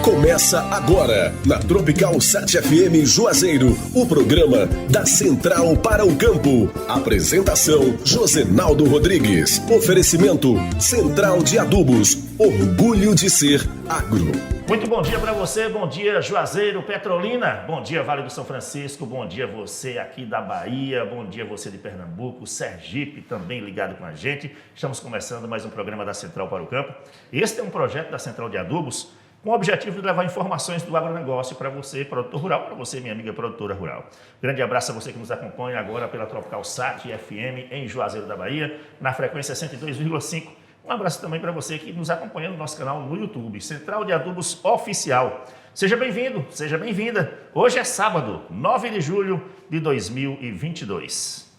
Começa agora, na Tropical 7 FM Juazeiro, o programa da Central para o Campo. Apresentação, Josenaldo Rodrigues. Oferecimento, Central de Adubos. Orgulho de ser agro. Muito bom dia para você, bom dia Juazeiro, Petrolina, bom dia Vale do São Francisco, bom dia você aqui da Bahia, bom dia você de Pernambuco, Sergipe também ligado com a gente. Estamos começando mais um programa da Central para o Campo. Este é um projeto da Central de Adubos com o objetivo de levar informações do agronegócio para você, produtor rural, para você, minha amiga produtora rural. Grande abraço a você que nos acompanha agora pela Tropical 7 FM em Juazeiro da Bahia, na frequência 102,5. Um abraço também para você que nos acompanha no nosso canal no YouTube, Central de Adubos Oficial. Seja bem-vindo, seja bem-vinda. Hoje é sábado, 9 de julho de 2022.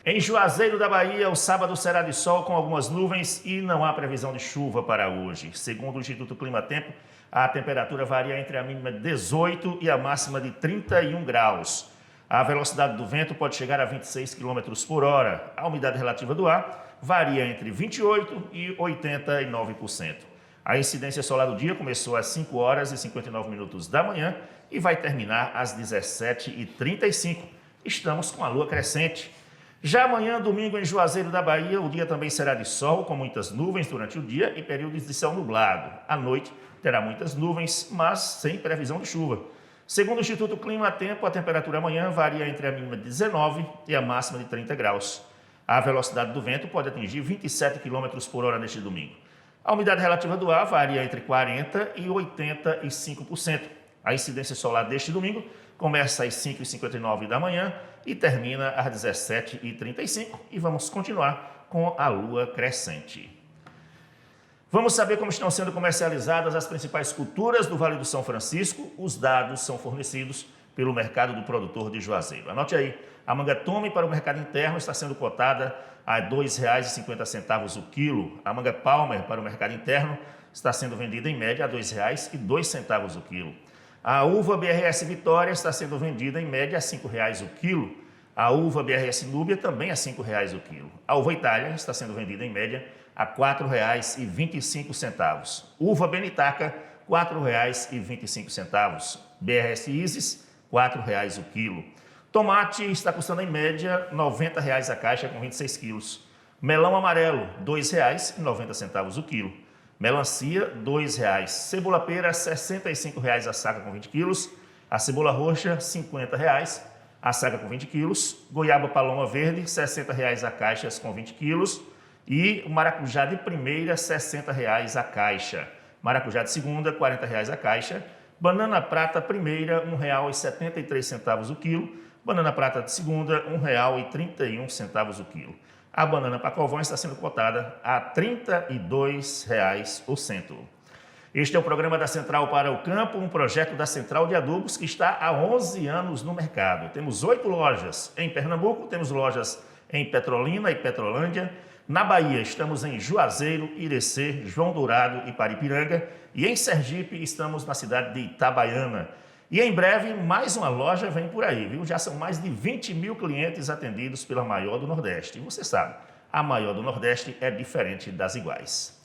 Em Juazeiro da Bahia, o sábado será de sol com algumas nuvens e não há previsão de chuva para hoje. Segundo o Instituto Clima Tempo, a temperatura varia entre a mínima de 18 e a máxima de 31 graus. A velocidade do vento pode chegar a 26 km por hora. A umidade relativa do ar varia entre 28% e 89%. A incidência solar do dia começou às 5 horas e 59 minutos da manhã e vai terminar às 17h35. Estamos com a lua crescente. Já amanhã, domingo, em Juazeiro da Bahia, o dia também será de sol, com muitas nuvens durante o dia e períodos de céu nublado. À noite, terá muitas nuvens, mas sem previsão de chuva. Segundo o Instituto Clima Tempo, a temperatura amanhã varia entre a mínima de 19 e a máxima de 30 graus. A velocidade do vento pode atingir 27 km por hora neste domingo. A umidade relativa do ar varia entre 40% e 85%. A incidência solar deste domingo começa às 5h59 da manhã e termina às 17h35. E vamos continuar com a lua crescente. Vamos saber como estão sendo comercializadas as principais culturas do Vale do São Francisco. Os dados são fornecidos pelo mercado do produtor de Juazeiro. Anote aí, a manga tome para o mercado interno está sendo cotada a R$ 2,50 o quilo. A manga Palmer para o mercado interno está sendo vendida em média a R$ 2,02 o quilo. A uva BRS Vitória está sendo vendida em média a R$ 5,00 o quilo. A uva BRS Núbia também a R$ 5,00 o quilo. A uva Itália está sendo vendida em média a R$ 4,25. Uva Benitaca, R$ 4,25. BRS Isis, R$ 4,00 o quilo. Tomate está custando em média R$ 90,00 a caixa com 26 quilos. Melão amarelo, R$ 2,90 o quilo. Melancia, R$ 2,00. Cebola pera, R$ 65,00 a saca com 20 quilos. A cebola roxa, R$ 50,00 a saca com 20 quilos. Goiaba paloma verde, R$ 60,00 a caixa com 20 quilos. E o maracujá de primeira, R$ 60,00 a caixa. Maracujá de segunda, R$ 40,00 a caixa. Banana prata primeira, R$ 1,73 o quilo. Banana prata de segunda, R$ 1,31 o quilo. A banana pacovão está sendo cotada a R$ 32,00 o cento. Este é o programa da Central para o Campo, um projeto da Central de Adubos que está há 11 anos no mercado. Temos 8 lojas em Pernambuco, temos lojas em Petrolina e Petrolândia. Na Bahia, estamos em Juazeiro, Irecê, João Dourado e Paripiranga. E em Sergipe, estamos na cidade de Itabaiana. E em breve, mais uma loja vem por aí, viu? Já são mais de 20 mil clientes atendidos pela maior do Nordeste. E você sabe, a maior do Nordeste é diferente das iguais.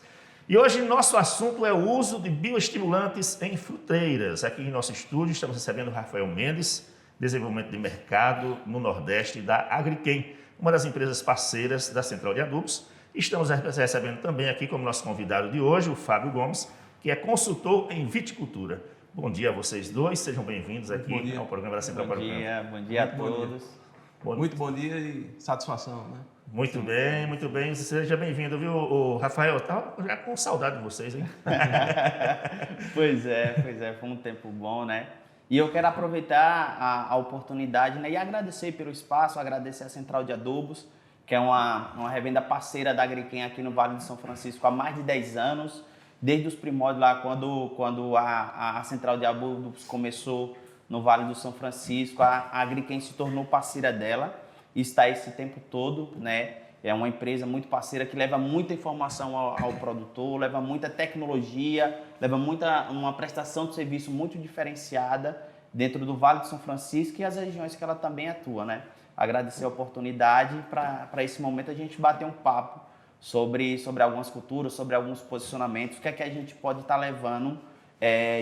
E hoje nosso assunto é o uso de bioestimulantes em fruteiras. Aqui em nosso estúdio estamos recebendo Rafael Mendes, desenvolvimento de mercado no Nordeste da Agriquem, uma das empresas parceiras da Central de Adubos. Estamos recebendo também aqui como nosso convidado de hoje, o Fábio Gomes, que é consultor em viticultura. Bom dia a vocês dois, sejam bem-vindos aqui ao programa da Central para o Campo. Bom dia a todos. Muito bom dia e satisfação, né? Muito bem, seja bem-vindo, viu, o Rafael? Estava já com saudade de vocês, hein? Pois é, foi um tempo bom, né? E eu quero aproveitar a oportunidade, né, e agradecer pelo espaço, agradecer a Central de Adubos, que é uma revenda parceira da Agriquem aqui no Vale do São Francisco há mais de 10 anos, desde os primórdios lá, quando a Central de Adubos começou no Vale do São Francisco, a Agriquem se tornou parceira dela e está esse tempo todo, né? É uma empresa muito parceira que leva muita informação ao produtor, leva muita tecnologia, leva uma prestação de serviço muito diferenciada dentro do Vale do São Francisco e as regiões que ela também atua, né? Agradecer a oportunidade para esse momento a gente bater um papo sobre algumas culturas, sobre alguns posicionamentos, o que é que a gente pode estar levando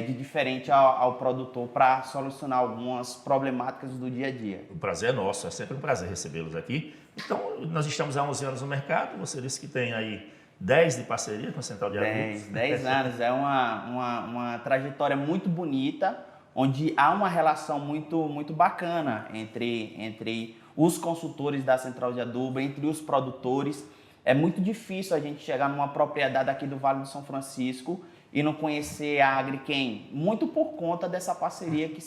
de diferente ao produtor para solucionar algumas problemáticas do dia a dia. O prazer é nosso, é sempre um prazer recebê-los aqui. Então, nós estamos há 11 anos no mercado, você disse que tem aí 10 de parceria com a Central de Adubos. 10 anos, é uma trajetória muito bonita, onde há uma relação muito bacana entre os consultores da Central de Adubo, entre os produtores. É muito difícil a gente chegar numa propriedade aqui do Vale do São Francisco e não conhecer a Agriquem, muito por conta dessa parceria que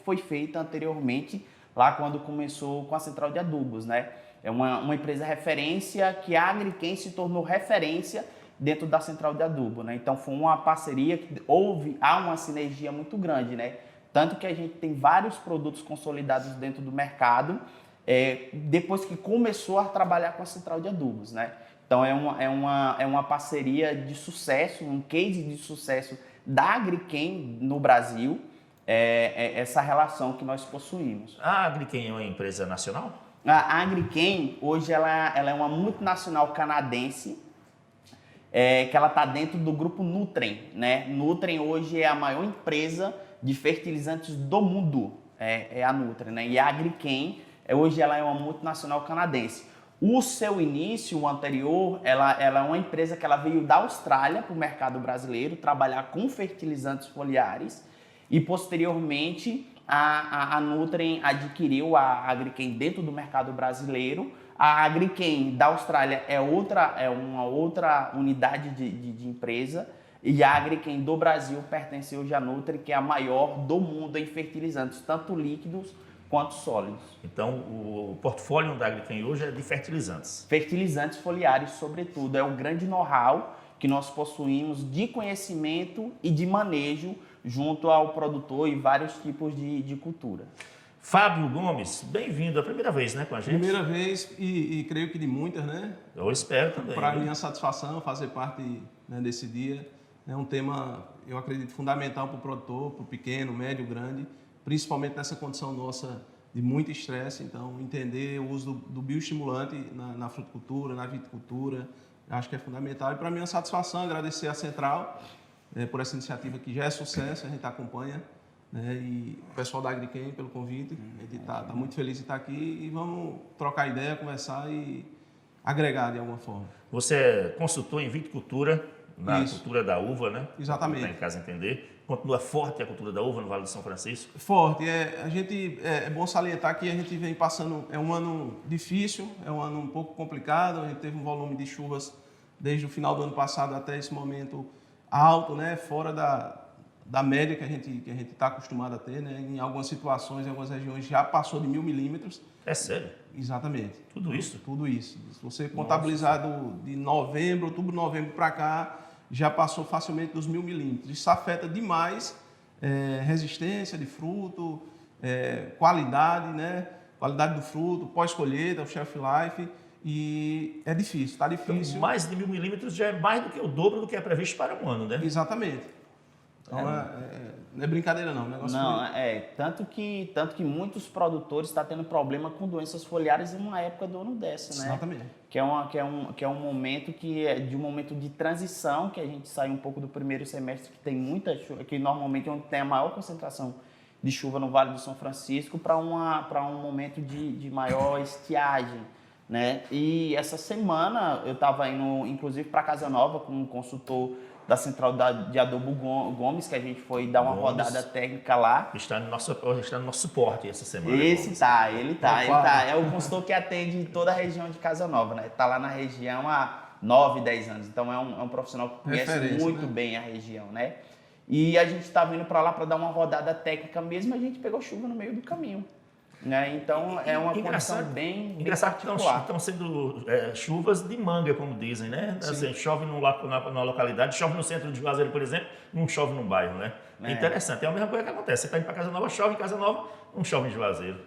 foi feita anteriormente, lá quando começou com a Central de Adubos, né? É uma empresa referência que a Agriquem se tornou referência dentro da Central de Adubo, né? Então foi uma parceria que há uma sinergia muito grande, né? Tanto que a gente tem vários produtos consolidados dentro do mercado, depois que começou a trabalhar com a Central de Adubos, né? Então é uma parceria de sucesso, um case de sucesso da Agriquem no Brasil, essa relação que nós possuímos. A Agriquem é uma empresa nacional? A Agriquem, hoje, ela é uma multinacional canadense, que ela está dentro do grupo Nutrien, né? Nutrien hoje é a maior empresa de fertilizantes do mundo, é a Nutrien, né? E a Agriquem, hoje ela é uma multinacional canadense. O seu início, o anterior, ela é uma empresa que ela veio da Austrália para o mercado brasileiro, trabalhar com fertilizantes foliares e, posteriormente, a Nutrien adquiriu a Agriquem dentro do mercado brasileiro. A Agriquem da Austrália é uma outra unidade de empresa, e a Agriquem do Brasil pertence hoje à Nutrien, que é a maior do mundo em fertilizantes, tanto líquidos quanto sólidos. Então, o portfólio da Agriquem hoje é de fertilizantes. Fertilizantes foliares, sobretudo, é o grande know-how que nós possuímos de conhecimento e de manejo junto ao produtor e vários tipos de cultura. Fábio Gomes, bem-vindo, a primeira vez, né, com a gente? Primeira vez e creio que de muitas, né? Eu espero também. Para minha satisfação fazer parte, né, desse dia. É um tema, eu acredito, fundamental para o produtor, para o pequeno, médio, grande, principalmente nessa condição nossa de muito estresse. Então, entender o uso do bioestimulante na fruticultura, na viticultura, acho que é fundamental. E para minha satisfação, agradecer à Central por essa iniciativa que já é sucesso, a gente acompanha, né? E o pessoal da Agriquem pelo convite. A gente está muito feliz de estar aqui e vamos trocar ideia, conversar e agregar de alguma forma. Você é consultor em viticultura, na Isso. cultura da uva, né? Exatamente. Está em casa entender. Continua forte a cultura da uva no Vale do São Francisco? Forte. É bom salientar que a gente vem passando, é um ano difícil, é um ano um pouco complicado, a gente teve um volume de chuvas desde o final do ano passado até esse momento alto, né? Fora da média que a gente está acostumado a ter, né? Em algumas situações, em algumas regiões já passou de 1.000 milímetros. É sério? Exatamente. Tudo isso? Tudo isso. Se você contabilizar de outubro, novembro para cá, já passou facilmente dos 1.000 milímetros. Isso afeta demais resistência de fruto, qualidade, né? Qualidade do fruto, pós-colheita, o shelf life. E é difícil, está difícil. Então, mais de 1.000 milímetros já é mais do que o dobro do que é previsto para um ano, né? Exatamente. Então, não é brincadeira não. O negócio tanto que muitos produtores estão tendo problema com doenças foliares em uma época do ano dessa, né? Exatamente. Que é um momento de um momento de transição, que a gente sai um pouco do primeiro semestre, que tem muita chuva, que normalmente é onde tem a maior concentração de chuva no Vale do São Francisco, para um momento de maior estiagem, né? E essa semana eu estava indo, inclusive, para Casa Nova com um consultor da Central de Adubo Gomes, que a gente foi dar uma rodada técnica lá. Está no nosso suporte essa semana. Ele tá. É o consultor que atende toda a região de Casa Nova, né? Está lá na região há 9, 10 anos. Então é um profissional que conhece muito bem a região, né? E a gente estava indo para lá para dar uma rodada técnica mesmo, a gente pegou chuva no meio do caminho, né? Então é uma condição bem particular. Estão sendo chuvas de manga, como dizem, né? Assim, chove na localidade, chove no centro de Juazeiro, por exemplo, não chove no bairro, né? É interessante, é a mesma coisa que acontece. Você está indo para Casa Nova, chove em Casa Nova, não chove em Juazeiro.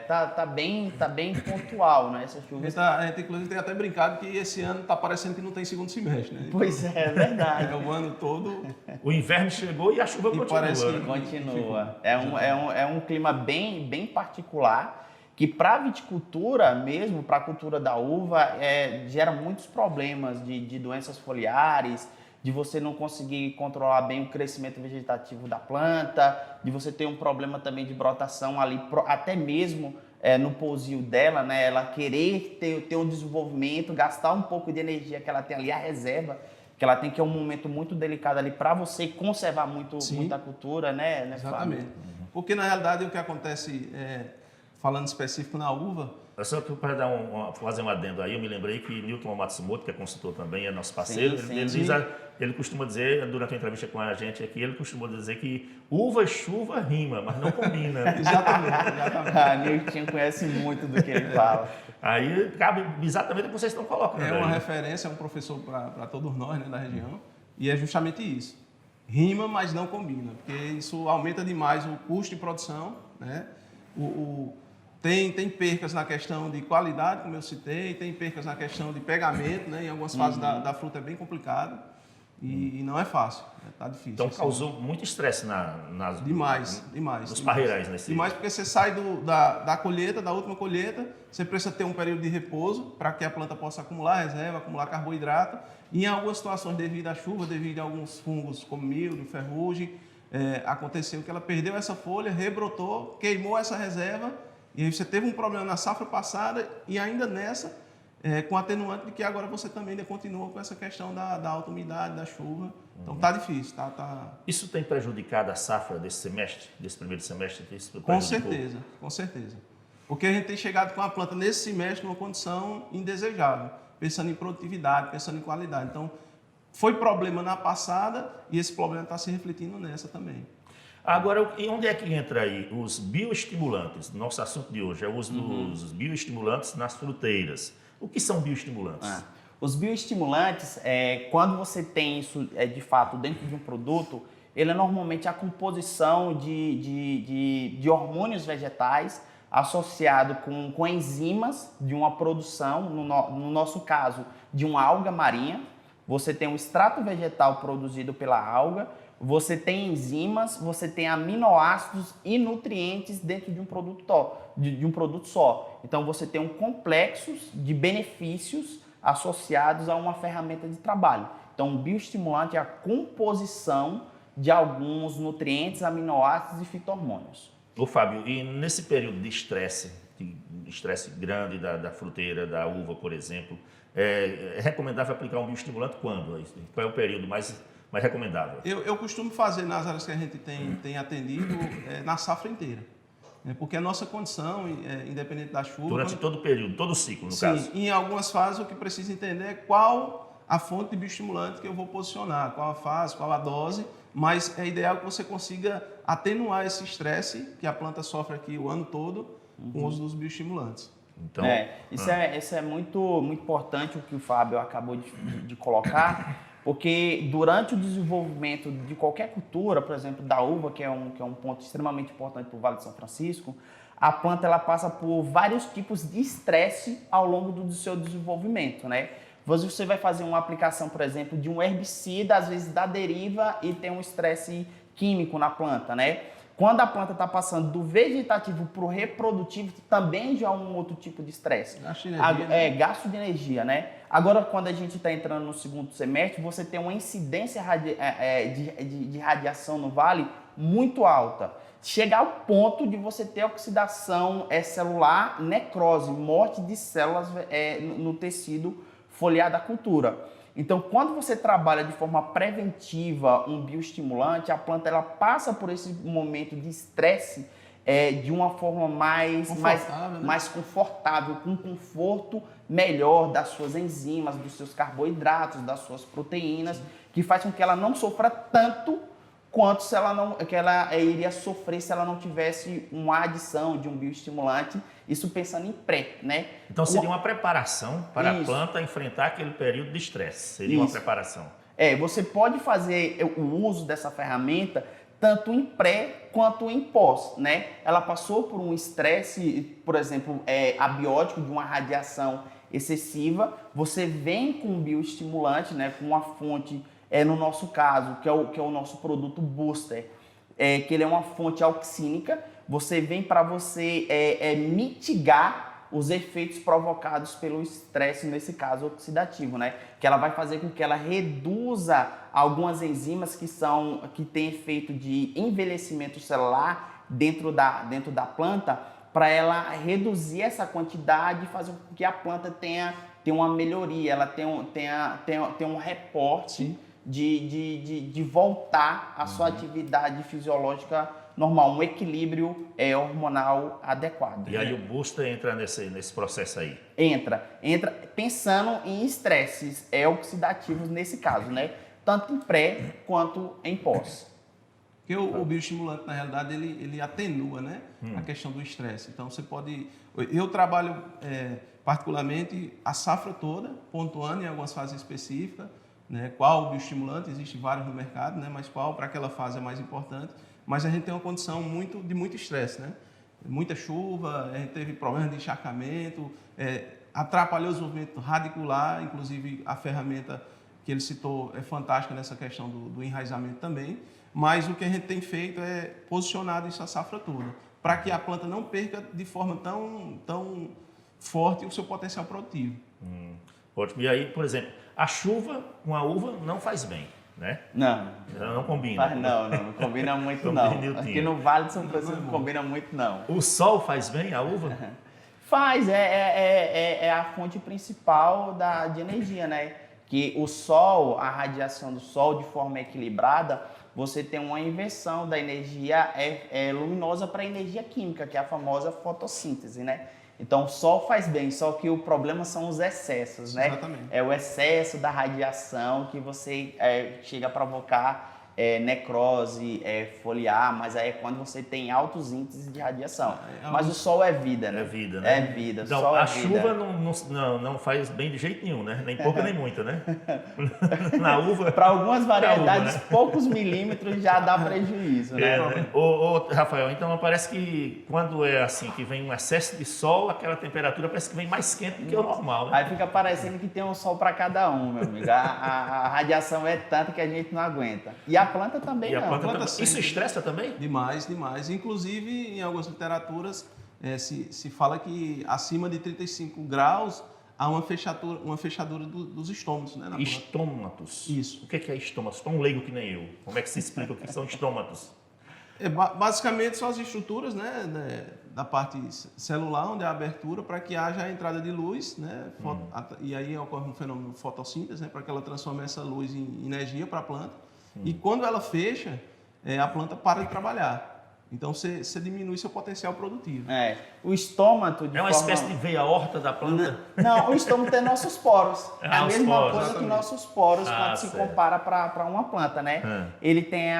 Tá bem pontual, né? Essa chuva. A gente, inclusive, tem até brincado que esse ano está parecendo que não tem segundo semestre, né? Pois é verdade. É o ano todo. O inverno chegou e a chuva continua. Parece que continua. É um clima bem particular, que para a viticultura mesmo, para a cultura da uva, gera muitos problemas de doenças foliares, de você não conseguir controlar bem o crescimento vegetativo da planta, de você ter um problema também de brotação ali, até mesmo no pousio dela, né? Ela querer ter um desenvolvimento, gastar um pouco de energia que ela tem ali, a reserva, que ela tem, que é um momento muito delicado ali para você conservar muita cultura, né? Exatamente. Porque, na realidade, o que acontece, falando específico na uva... Só que para fazer um adendo aí, eu me lembrei que Newton Matsumoto, que é consultor também, é nosso parceiro, ele costuma dizer, durante uma entrevista com a gente aqui, ele costuma dizer que uva e chuva rima, mas não combina. Exatamente. A Newton conhece muito do que ele fala. Aí cabe exatamente o que vocês estão colocando. É uma referência, é um professor para todos nós, né, da região, e é justamente isso. Rima, mas não combina, porque isso aumenta demais o custo de produção, né? Tem percas na questão de qualidade, como eu citei, tem percas na questão de pegamento, né? Em algumas fases da fruta é bem complicado e não é fácil, né? Tá difícil. Então causou muito estresse nas demais. Nos parreirais, né? Demais, porque você sai da colheita, da última colheita, você precisa ter um período de repouso para que a planta possa acumular reserva, acumular carboidrato. E em algumas situações, devido à chuva, devido a alguns fungos como milho, ferrugem, aconteceu que ela perdeu essa folha, rebrotou, queimou essa reserva. E aí você teve um problema na safra passada e ainda nessa, com atenuante de que agora você também ainda continua com essa questão da alta umidade, da chuva. Então tá difícil, tá... Isso tem prejudicado a safra desse primeiro semestre? Com certeza. Porque a gente tem chegado com a planta nesse semestre numa condição indesejável, pensando em produtividade, pensando em qualidade. Então foi problema na passada e esse problema está se refletindo nessa também. Agora, e onde é que entra aí os bioestimulantes? Nosso assunto de hoje é o uso dos bioestimulantes nas fruteiras. O que são bioestimulantes? Os bioestimulantes, quando você tem isso de fato dentro de um produto, ele é normalmente a composição de hormônios vegetais associado com enzimas de uma produção, no nosso caso, de uma alga marinha. Você tem um extrato vegetal produzido pela alga, você tem enzimas, você tem aminoácidos e nutrientes dentro de um produto só. Então você tem um complexo de benefícios associados a uma ferramenta de trabalho. Então o bioestimulante é a composição de alguns nutrientes, aminoácidos e fito-hormônios. Ô Fábio, e nesse período de estresse grande da fruteira, da uva, por exemplo, é recomendável aplicar um bioestimulante quando? Qual é o período mais recomendável? Eu costumo fazer nas áreas que a gente tem atendido na safra inteira. Porque a nossa condição, independente da chuva... Durante todo o período, todo o ciclo, no caso? Sim, em algumas fases o que precisa entender é qual a fonte de bioestimulante que eu vou posicionar, qual a fase, qual a dose, mas é ideal que você consiga atenuar esse estresse que a planta sofre aqui o ano todo com o uso dos bioestimulantes. Então, isso é muito importante o que o Fábio acabou de colocar, porque durante o desenvolvimento de qualquer cultura, por exemplo, da uva, que é um ponto extremamente importante para o Vale de São Francisco, a planta ela passa por vários tipos de estresse ao longo do seu desenvolvimento, né? Você vai fazer uma aplicação, por exemplo, de um herbicida, às vezes da deriva, e tem um estresse químico na planta, né? Quando a planta está passando do vegetativo para o reprodutivo, também já é um outro tipo de estresse. Gasto de energia. Gasto de energia, né? Agora, quando a gente está entrando no segundo semestre, você tem uma incidência de radiação no vale muito alta. Chegar ao ponto de você ter oxidação celular, necrose, morte de células no tecido foliar da cultura. Então, quando você trabalha de forma preventiva um bioestimulante, a planta ela passa por esse momento de estresse de uma forma mais confortável, com um conforto melhor das suas enzimas, dos seus carboidratos, das suas proteínas, que faz com que ela não sofra tanto quanto que ela iria sofrer se ela não tivesse uma adição de um bioestimulante, isso pensando em pré, né? Então seria uma preparação para a planta enfrentar aquele período de estresse, seria uma preparação. Você pode fazer o uso dessa ferramenta tanto em pré quanto em pós, né? Ela passou por um estresse, por exemplo, abiótico, de uma radiação excessiva, você vem com um bioestimulante, né, com uma fonte, no nosso caso, que é o nosso produto Booster, que ele é uma fonte auxínica, você vem para você mitigar os efeitos provocados pelo estresse, nesse caso oxidativo, né? Que ela vai fazer com que ela reduza algumas enzimas que têm efeito de envelhecimento celular dentro da planta, para ela reduzir essa quantidade e fazer com que a planta tenha uma melhoria, ela tenha um reporte de voltar à sua atividade fisiológica normal, um equilíbrio hormonal adequado. E aí o booster entra nesse processo aí? Entra pensando em estresses oxidativos nesse caso, né? Tanto em pré quanto em pós. Porque o bioestimulante, na realidade, ele atenua, né, a questão do estresse. Então, você pode... Eu trabalho particularmente a safra toda, pontuando em algumas fases específicas, né, qual o bioestimulante, existem vários no mercado, né, mas qual para aquela fase é mais importante. Mas a gente tem uma condição de muito estresse, né? Muita chuva, a gente teve problemas de encharcamento, atrapalhou o desenvolvimento radicular, inclusive a ferramenta que ele citou é fantástica nessa questão do enraizamento também. Mas o que a gente tem feito é posicionado isso a safra toda, para que a planta não perca de forma tão forte o seu potencial produtivo. Ótimo. E aí, por exemplo, a chuva com a uva não faz bem, né? Não combina. Não combina muito não. Aqui no Vale de São Francisco não combina muito não. O sol faz bem a uva? Faz, é a fonte principal de energia, né? Que o sol, a radiação do sol de forma equilibrada, você tem uma inversão da energia luminosa para a energia química, que é a famosa fotossíntese, né? Então, o sol faz bem, só que o problema são os excessos, né? Exatamente. É o excesso da radiação que você chega a provocar necrose, foliar, mas aí é quando você tem altos índices de radiação. Mas o sol é vida, né? É vida, né? É vida. Então, sol a vida. chuva não faz bem de jeito nenhum, né? Nem pouca nem muita, né? Na uva... Para algumas variedades, uva, né? poucos milímetros já dá prejuízo, né? Né? Ô, Rafael, então parece que quando é assim, que vem um excesso de sol, aquela temperatura parece que vem mais quente do que o normal, né? Aí fica parecendo que tem um sol para cada um, meu amigo. A radiação é tanta que a gente não aguenta. E a planta também não. Planta isso estressa também? Demais. Inclusive, em algumas literaturas, se fala que acima de 35 graus há uma fechadura dos estômatos, né? Estômatos? Isso. O que é estômatos? Tão leigo que nem eu. Como é que se explica o que são estômatos? Basicamente são as estruturas, né, da parte celular, onde há a abertura para que haja a entrada de luz, né, e aí ocorre um fenômeno de fotossíntese, né, para que ela transforme essa luz em energia para a planta. E quando ela fecha, a planta para de trabalhar. Então você diminui seu potencial produtivo. O estômato uma espécie de veia aorta da planta? Não, o estômago tem nossos poros. É a mesma poros, coisa exatamente. que nossos poros quando se certo. compara para uma planta, né? Ele tem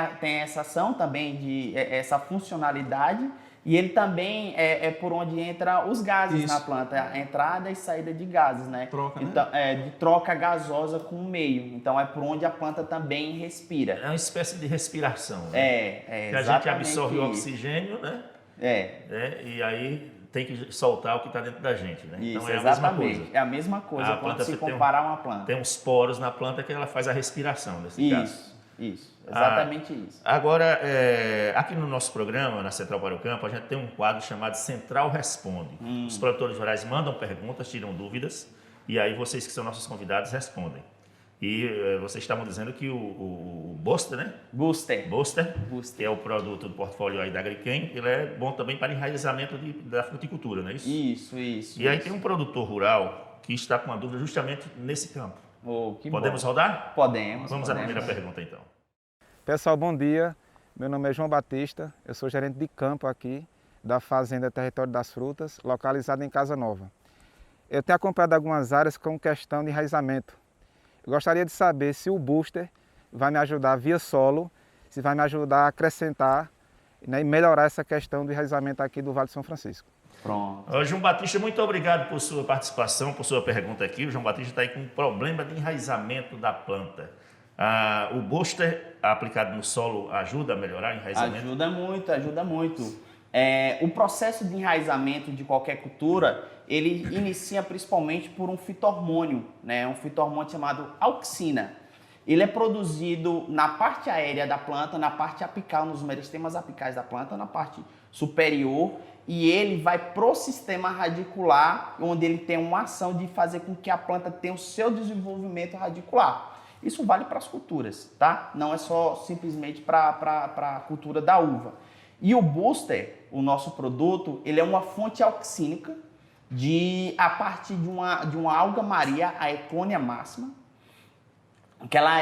essa ação também essa funcionalidade. E ele também é por onde entram os gases na planta, a entrada e saída de gases, né? Troca, então, de troca gasosa com o meio. Então é por onde a planta também respira. É uma espécie de respiração, né? Que a gente absorve o oxigênio, né? E aí tem que soltar o que está dentro da gente, né? Isso, então é exatamente. a mesma coisa. É a mesma coisa quando planta se comparar a uma planta. Tem uns poros na planta que ela faz a respiração, nesse caso. Isso, exatamente isso. Agora, aqui no nosso programa, na Central para o Campo, a gente tem um quadro chamado Central Responde. Os produtores rurais mandam perguntas, tiram dúvidas, e aí vocês que são nossos convidados respondem. E vocês estavam dizendo que o Booster, né? Booster, que é o produto do portfólio aí da Agriquem, ele é bom também para enraizamento da fruticultura, não é isso? Isso. E aí tem um produtor rural que está com uma dúvida justamente nesse campo. Podemos rodar? Podemos. Vamos à primeira pergunta, então. Pessoal, bom dia. Meu nome é João Batista, eu sou gerente de campo aqui da Fazenda Território das Frutas, localizada em Casa Nova. Eu tenho acompanhado algumas áreas com questão de enraizamento. Eu gostaria de saber se o Booster vai me ajudar via solo, se vai me ajudar a acrescentar, né, e melhorar essa questão do enraizamento aqui do Vale de São Francisco. Pronto. João Batista, muito obrigado por sua participação, por sua pergunta aqui. O João Batista está aí com um problema de enraizamento da planta. O Booster aplicado no solo ajuda a melhorar o enraizamento? Ajuda muito. O processo de enraizamento de qualquer cultura, ele inicia principalmente por um fito-hormônio, né? Um fito-hormônio chamado auxina. ele é produzido na parte aérea da planta, na parte apical, nos meristemas apicais da planta, na parte superior, e ele vai pro sistema radicular, onde ele tem uma ação de fazer com que a planta tenha o seu desenvolvimento radicular. Isso vale para as culturas, tá? Não é só simplesmente para a cultura da uva. E o booster, o nosso produto, ele é uma fonte auxínica a partir de uma alga marinha, a Eclonia máxima, que ela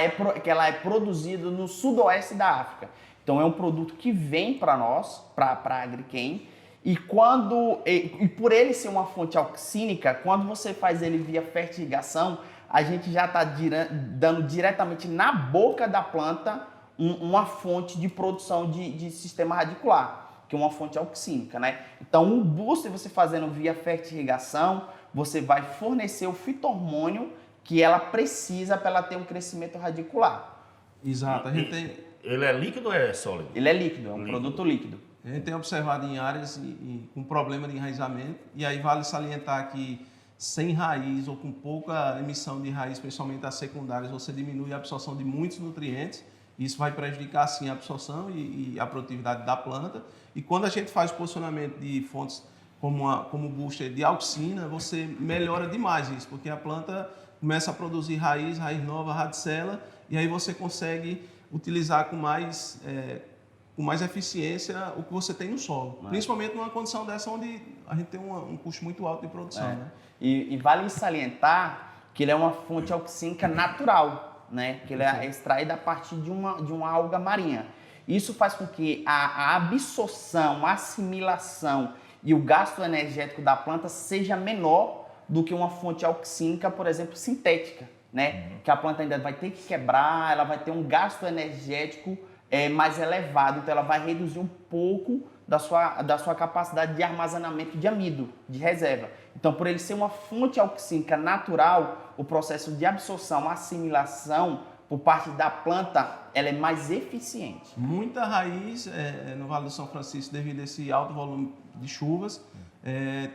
é produzida no sudoeste da África. Então é um produto que vem para nós, para a Agrichem, e por ele ser uma fonte auxínica, quando você faz ele via fertirrigação, a gente já está dando diretamente na boca da planta uma fonte de produção de sistema radicular, que é uma fonte auxínica, né? Então, o booster, você fazendo via fertirrigação, você vai fornecer o fito-hormônio que ela precisa para ela ter um crescimento radicular. Exato. A gente tem... Ele é líquido ou é sólido? Ele é líquido, é um produto líquido. A gente tem observado em áreas com problema de enraizamento, e aí vale salientar que sem raiz ou com pouca emissão de raiz, principalmente as secundárias, você diminui a absorção de muitos nutrientes. Isso vai prejudicar, sim, a absorção e a produtividade da planta. E quando a gente faz o posicionamento de fontes como o booster de auxina, você melhora demais isso, porque a planta começa a produzir raiz nova, radicela, e aí você consegue utilizar com mais eficiência o que você tem no solo. Principalmente numa condição dessa onde a gente tem um custo muito alto de produção. Né? E vale salientar que ele é uma fonte auxínica natural, né? Que ele é extraído a partir de uma alga marinha. Isso faz com que a absorção, a assimilação e o gasto energético da planta seja menor do que uma fonte auxínica, por exemplo, sintética, né? Que a planta ainda vai ter que quebrar, ela vai ter um gasto energético mais elevado, então ela vai reduzir um pouco da sua capacidade de armazenamento de amido, de reserva. Então, por ele ser uma fonte auxínica natural, o processo de absorção, assimilação por parte da planta, ela é mais eficiente. Muita raiz no Vale do São Francisco, devido a esse alto volume de chuvas,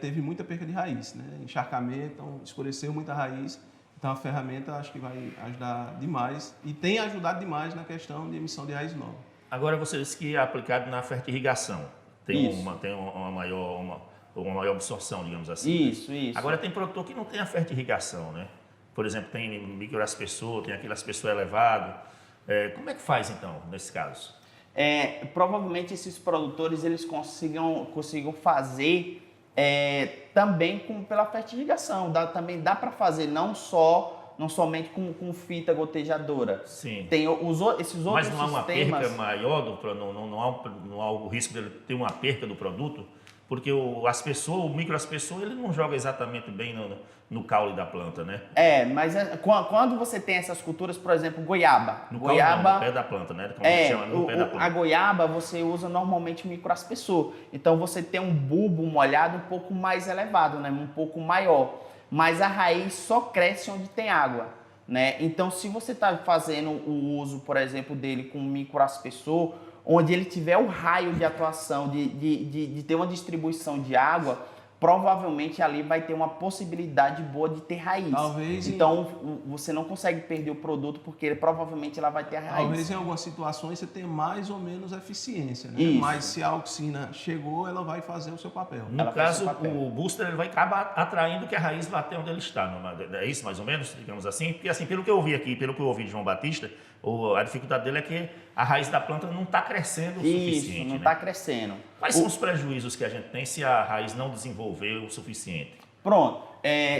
teve muita perca de raiz, né? Encharcamento, então escureceu muita raiz. Então a ferramenta acho que vai ajudar demais e tem ajudado demais na questão de emissão de raiz nova. Agora você disse que é aplicado na fertirrigação. Tem uma maior absorção, digamos assim. Isso. Agora tem produtor que não tem a fertirrigação, né? Por exemplo, tem microaspersor, tem aquele aspersor elevado. Como é que faz então, nesse caso? Provavelmente esses produtores eles consigam fazer também pela fertirrigação. Também dá para fazer não somente com fita gotejadora. Sim. Tem esses outros sistemas. Mas não há uma perca maior, não há o risco dele ter uma perca do produto? Porque o microaspersor, ele não joga exatamente bem no caule da planta, né? Mas quando você tem essas culturas, por exemplo, goiaba. No pé da planta, né? Como chama, no pé da planta. A goiaba você usa normalmente microaspersor. Então você tem um bulbo molhado um pouco mais elevado, né? Um pouco maior. Mas a raiz só cresce onde tem água, né? Então se você está fazendo o uso, por exemplo, dele com microaspersor, onde ele tiver o raio de atuação de ter uma distribuição de água, provavelmente ali vai ter uma possibilidade boa de ter raiz. Talvez. Então você não consegue perder o produto porque provavelmente ela vai ter raiz. Talvez em algumas situações você tenha mais ou menos eficiência, né? Isso. Mas se a auxina chegou, ela vai fazer o seu papel. No caso, o booster ele vai acabar atraindo que a raiz vá até onde ele está. É isso, mais ou menos, digamos assim? Porque assim, pelo que eu ouvi aqui, pelo que eu ouvi de João Batista, a dificuldade dele é que a raiz da planta não está crescendo o suficiente. Isso, não está crescendo. Quais são os prejuízos que a gente tem se a raiz não desenvolver o suficiente? Pronto.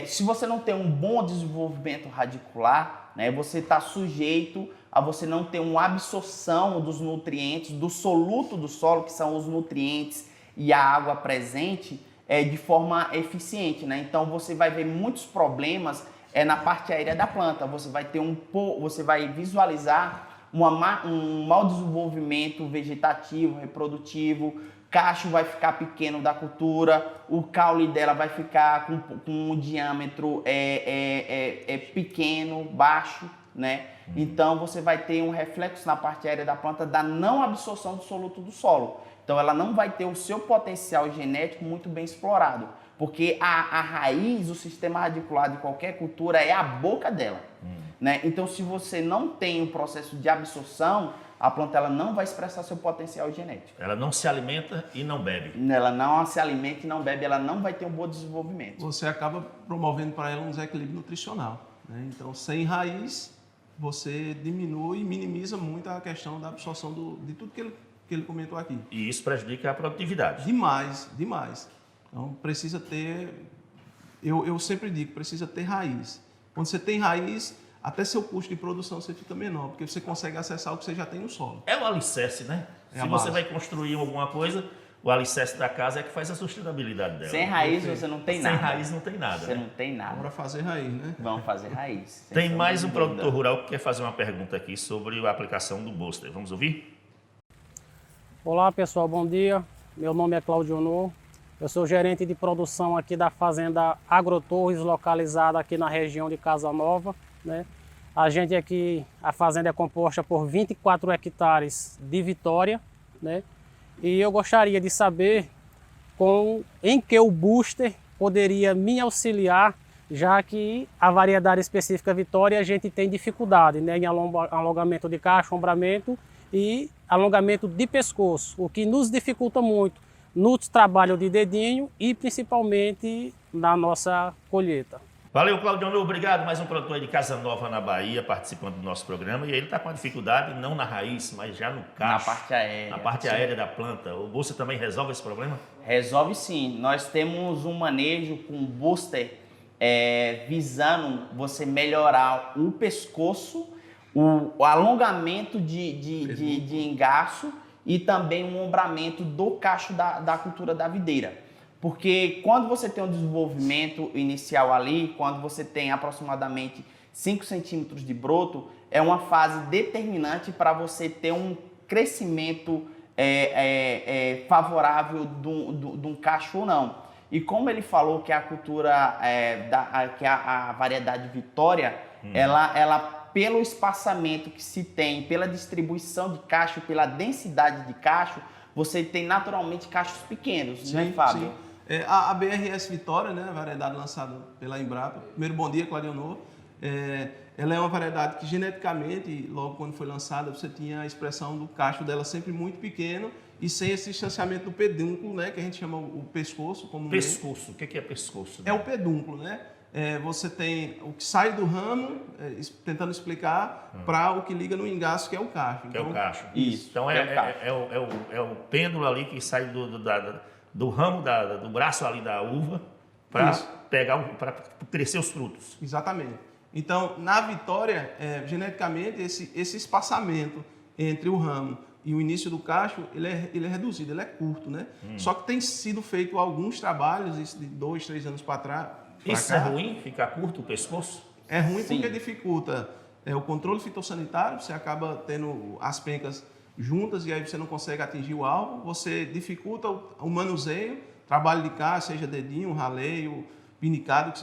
Se você não tem um bom desenvolvimento radicular, né, você está sujeito a você não ter uma absorção dos nutrientes, do soluto do solo, que são os nutrientes e a água presente, de forma eficiente, né? Então você vai ver muitos problemas na parte aérea da planta. Você vai visualizar um mau desenvolvimento vegetativo, reprodutivo, cacho vai ficar pequeno da cultura, o caule dela vai ficar com um diâmetro pequeno, baixo, né? Então você vai ter um reflexo na parte aérea da planta da não absorção do soluto do solo. Então ela não vai ter o seu potencial genético muito bem explorado, porque a raiz, o sistema radicular de qualquer cultura é a boca dela. né? Então, se você não tem um processo de absorção, a planta ela não vai expressar seu potencial genético. Ela não se alimenta e não bebe. Ela não se alimenta e não bebe, ela não vai ter um bom desenvolvimento. Você acaba promovendo para ela um desequilíbrio nutricional, né? Então, sem raiz, você diminui e minimiza muito a questão da absorção de tudo que ele comentou aqui. E isso prejudica a produtividade. Demais, demais. Então, precisa ter... Eu sempre digo, precisa ter raiz. Quando você tem raiz, até seu custo de produção você fica menor, porque você consegue acessar o que você já tem no solo. É o alicerce, né? É Se a você base. vai construir alguma coisa, o alicerce da casa é que faz a sustentabilidade dela. Sem raiz você não tem nada. Sem raiz não tem nada. Você né? não tem nada. Bora fazer raiz, né? Vamos fazer raiz. sem Tem sombra mais de um dúvida. produtor rural que quer fazer uma pergunta aqui sobre a aplicação do Booster. Vamos ouvir? Olá pessoal, bom dia. Meu nome é Claudio Honor. Eu sou gerente de produção aqui da Fazenda Agrotorres, localizada aqui na região de Casa Nova, né? A gente aqui, a fazenda é composta por 24 hectares de Vitória, né? E eu gostaria de saber em que o Booster poderia me auxiliar, já que a variedade específica Vitória a gente tem dificuldade, né? Em alongamento de cacho, ombramento e alongamento de pescoço, o que nos dificulta muito no trabalho de dedinho e principalmente na nossa colheita. Valeu, Claudio, obrigado. Mais um produtor aí de Casa Nova, na Bahia, participando do nosso programa. E ele está com uma dificuldade, não na raiz, mas já no cacho. Na parte aérea. Na parte aérea da planta. O Booster também resolve esse problema? Resolve sim. Nós temos um manejo com booster visando você melhorar o pescoço, o alongamento de engaço e também um ombramento do cacho da cultura da videira. Porque quando você tem um desenvolvimento inicial ali, quando você tem aproximadamente 5 centímetros de broto, é uma fase determinante para você ter um crescimento favorável de um cacho ou não. E como ele falou que a cultura, que a variedade Vitória, ela pelo espaçamento que se tem, pela distribuição de cacho, pela densidade de cacho, você tem naturalmente cachos pequenos, né, Fábio? Sim. A BRS Vitória, né, a variedade lançada pela Embrapa, primeiro bom dia, Claudio Honor. Ela é uma variedade que geneticamente, logo quando foi lançada, você tinha a expressão do cacho dela sempre muito pequeno e sem esse distanciamento do pedúnculo, né, que a gente chama o pescoço. Como Pescoço, o que é pescoço? É o pedúnculo, né? Você tem o que sai do ramo, tentando explicar, para o que liga no engaço, que é o cacho. Que é o cacho. Isso. Então é o pêndulo ali que sai do ramo, do braço ali da uva, para para crescer os frutos. Exatamente. Então, na Vitória, geneticamente, esse espaçamento entre o ramo e o início do cacho, ele é reduzido, ele é curto, né? Só que tem sido feito alguns trabalhos, isso de 2, 3 anos para trás. Isso é ruim, ficar curto o pescoço? É ruim Sim. porque dificulta o controle fitossanitário, você acaba tendo as pencas juntas e aí você não consegue atingir o alvo, você dificulta o manuseio, trabalho de caça, seja dedinho, raleio, pinicado, o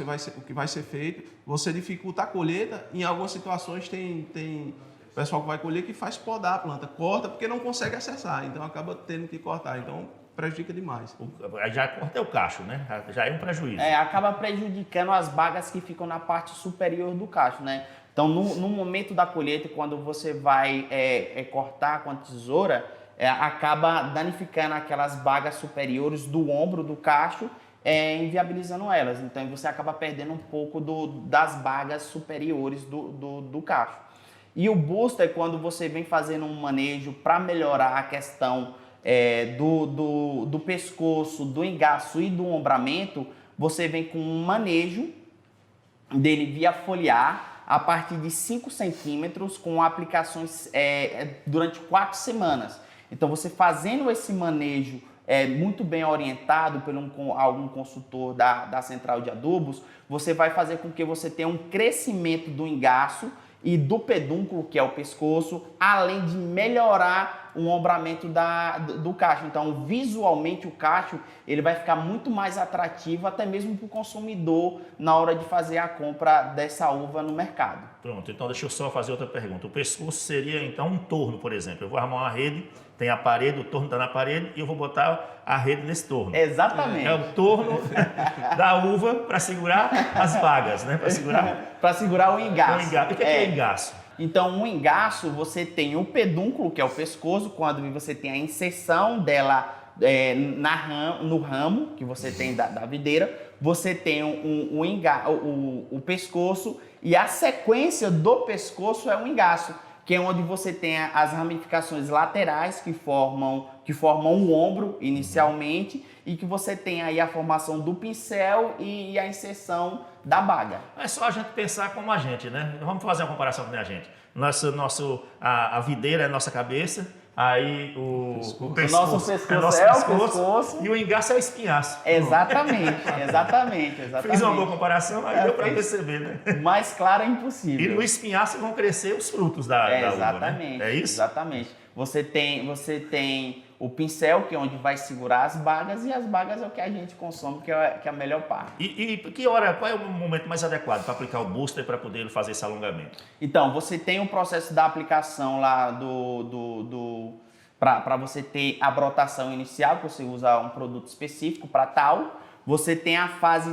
que vai ser feito, você dificulta a colheita. Em algumas situações tem pessoal que vai colher que faz podar a planta, corta porque não consegue acessar, então acaba tendo que cortar, então prejudica demais. Já corta o cacho, né? Já é um prejuízo. Acaba prejudicando as bagas que ficam na parte superior do cacho, né? Então, no momento da colheita, quando você vai cortar com a tesoura, acaba danificando aquelas bagas superiores do ombro do cacho, inviabilizando elas. Então, você acaba perdendo um pouco das bagas superiores do cacho. E o booster, quando você vem fazendo um manejo para melhorar a questão do pescoço, do engaço e do ombramento, você vem com um manejo dele via foliar a partir de 5 centímetros com aplicações durante 4 semanas. Então, você fazendo esse manejo muito bem orientado por algum consultor da Central de Adubos, você vai fazer com que você tenha um crescimento do engaço e do pedúnculo, que é o pescoço, além de melhorar o ombramento do cacho. Então, visualmente, o cacho ele vai ficar muito mais atrativo, até mesmo para o consumidor, na hora de fazer a compra dessa uva no mercado. Pronto, então deixa eu só fazer outra pergunta. O pescoço seria, então, um torno, por exemplo. Eu vou armar uma rede, tem a parede, o torno está na parede, e eu vou botar a rede nesse torno. Exatamente. É o torno da uva para segurar as bagas, né? Para segurar o engaço. O que é engaço? Então, o engaço, você tem o pedúnculo, que é o pescoço, quando você tem a inserção dela no ramo que você tem da videira, você tem o pescoço, e a sequência do pescoço é o engaço, que é onde você tem as ramificações laterais que formam o ombro inicialmente, e que você tem aí a formação do pincel e a inserção da baga. É só a gente pensar como a gente, né? Vamos fazer uma comparação com a gente. A videira é a nossa cabeça, aí o pescoço nosso pescoço é o nosso pescoço e o engaço é o espinhaço. Exatamente. Fiz uma boa comparação, aí deu para perceber, né? Mais claro é impossível. E no espinhaço vão crescer os frutos da uva, né? É isso? Exatamente. Você tem o pincel, que é onde vai segurar as bagas, e as bagas é o que a gente consome, que é a melhor parte. E qual é o momento mais adequado para aplicar o booster para poder fazer esse alongamento? Então, você tem o processo da aplicação lá para você ter a brotação inicial, que você usa um produto específico para tal. Você tem a fase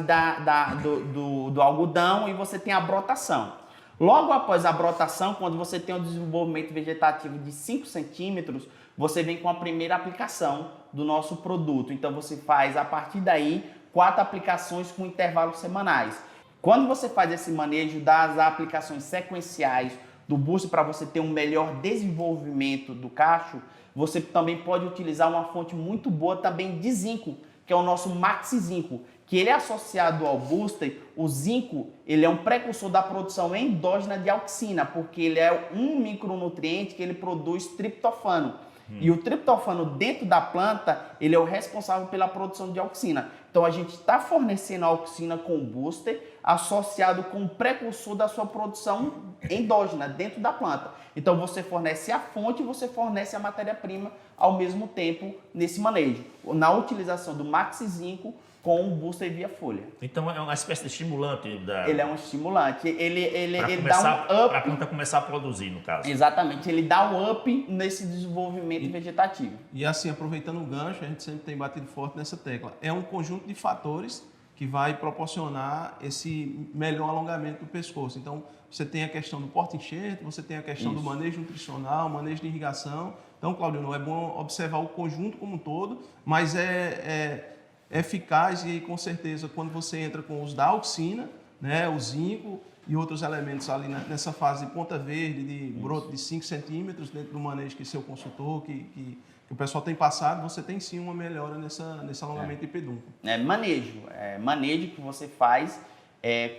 do algodão e você tem a brotação. Logo após a brotação, quando você tem um desenvolvimento vegetativo de 5 centímetros, você vem com a primeira aplicação do nosso produto. Então, você faz, a partir daí, 4 aplicações com intervalos semanais. Quando você faz esse manejo das aplicações sequenciais do booster para você ter um melhor desenvolvimento do cacho, você também pode utilizar uma fonte muito boa também de zinco, que é o nosso Maxi Zinco, que ele é associado ao booster. O zinco, ele é um precursor da produção endógena de auxina, porque ele é um micronutriente que ele produz triptofano. E o triptofano dentro da planta, ele é o responsável pela produção de auxina. Então a gente está fornecendo a auxina com o booster associado com o precursor da sua produção endógena dentro da planta. Então você fornece a fonte e você fornece a matéria-prima ao mesmo tempo nesse manejo, na utilização do Maxi Zinco com o booster via folha. Então é uma espécie de estimulante. Ele é um estimulante. Ele dá um up. Para a planta começar a produzir, no caso. Exatamente. Ele dá um up nesse desenvolvimento vegetativo. E assim, aproveitando o gancho, a gente sempre tem batido forte nessa tecla. É um conjunto de fatores que vai proporcionar esse melhor alongamento do pescoço. Então, você tem a questão do porta-enxerto, você tem a questão do manejo nutricional, manejo de irrigação. Então, Claudio, é bom observar o conjunto como um todo, mas é eficaz e, com certeza, quando você entra com os da auxina, né, o zinco e outros elementos ali nessa fase de ponta verde, de broto de 5 centímetros, dentro do manejo que seu consultor, que o pessoal tem passado, você tem sim uma melhora nesse alongamento de pedúnculo. Manejo que você faz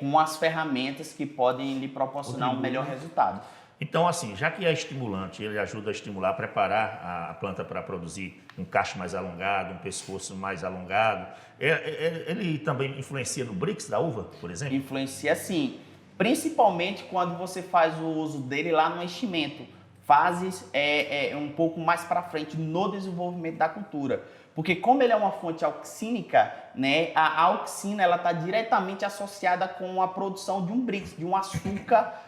com as ferramentas que podem lhe proporcionar um melhor resultado. Então, assim, já que é estimulante, ele ajuda a estimular, a preparar a planta para produzir um cacho mais alongado, um pescoço mais alongado, ele também influencia no Brix da uva, por exemplo? Influencia sim, principalmente quando você faz o uso dele lá no enchimento, fases um pouco mais para frente no desenvolvimento da cultura. Porque como ele é uma fonte auxínica, né, a auxina está diretamente associada com a produção de um Brix, de um açúcar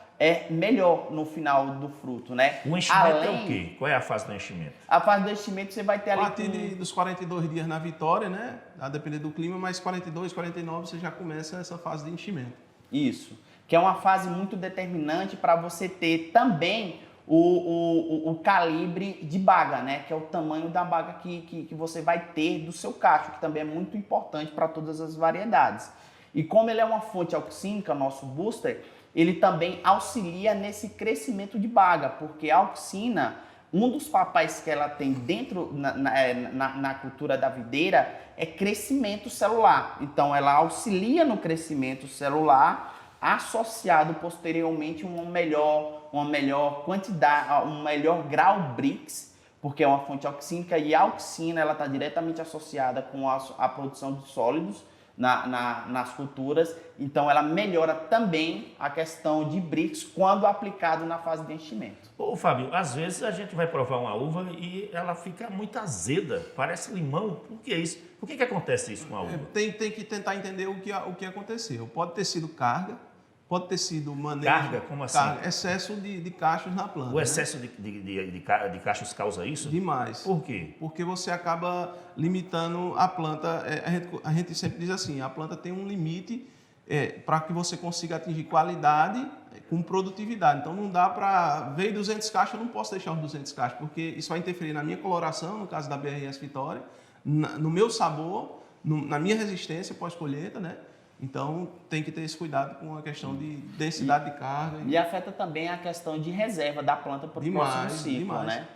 melhor no final do fruto, né? O enchimento é o quê? Qual é a fase do enchimento? A fase do enchimento você vai ter ali... A partir dos 42 dias na vitória, né? A depender do clima, mas 42, 49 você já começa essa fase de enchimento. Isso, que é uma fase muito determinante para você ter também o calibre de baga, né? Que é o tamanho da baga que você vai ter do seu cacho, que também é muito importante para todas as variedades. E como ele é uma fonte auxínica, nosso booster, ele também auxilia nesse crescimento de baga, porque a auxina, um dos papéis que ela tem dentro na cultura da videira é crescimento celular. Então, ela auxilia no crescimento celular, associado posteriormente a uma melhor quantidade, um melhor grau Brix, porque é uma fonte auxínica, e a auxina está diretamente associada com a produção de sólidos nas culturas, então ela melhora também a questão de BRICS quando aplicado na fase de enchimento. Ô Fábio, às vezes a gente vai provar uma uva e ela fica muito azeda, parece limão. Por que isso? Por que acontece isso com a uva? Tem que tentar entender o que aconteceu. Pode ter sido carga, pode ter sido manejo... Carga? Como assim? Excesso de cachos na planta. O excesso de cachos causa isso? Demais. Por quê? Porque você acaba limitando a planta. A gente sempre diz assim, a planta tem um limite para que você consiga atingir qualidade com produtividade. Então não dá para... Veio 200 cachos, eu não posso deixar os 200 cachos, porque isso vai interferir na minha coloração, no caso da BRS Vitória, no meu sabor, na minha resistência pós-colheita, né? Então, tem que ter esse cuidado com a questão de densidade de carga. E afeta também a questão de reserva da planta para o próximo ciclo, né?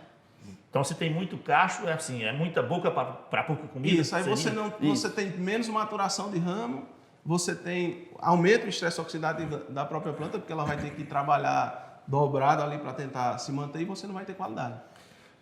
Então, se tem muito cacho, é muita boca para pouca comida? Isso, aí você tem menos maturação de ramo, você aumenta o estresse oxidativo da própria planta, porque ela vai ter que trabalhar dobrado ali para tentar se manter e você não vai ter qualidade.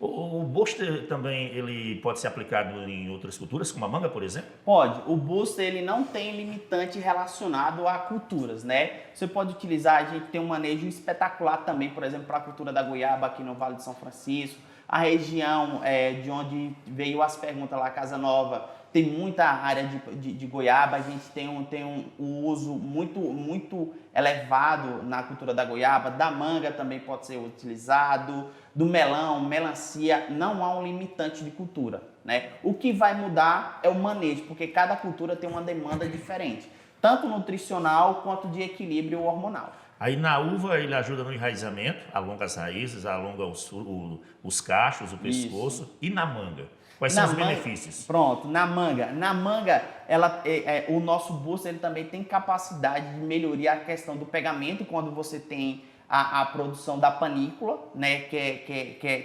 O booster também ele pode ser aplicado em outras culturas, como a manga, por exemplo? Pode. O booster ele não tem limitante relacionado a culturas, né? Você pode utilizar, a gente tem um manejo espetacular também, por exemplo, para a cultura da goiaba aqui no Vale de São Francisco. A região de onde veio as perguntas lá, Casa Nova, tem muita área de goiaba, a gente tem um uso muito elevado na cultura da goiaba, da manga também pode ser utilizado, do melão, melancia, não há um limitante de cultura, né? O que vai mudar é o manejo, porque cada cultura tem uma demanda diferente, tanto nutricional quanto de equilíbrio hormonal. Aí na uva ele ajuda no enraizamento, alonga as raízes, alonga os cachos, o pescoço. Isso. E na manga? Quais são os benefícios? Pronto, na manga, o nosso booster ele também tem capacidade de melhorar a questão do pegamento quando você tem a produção da panícula, né, que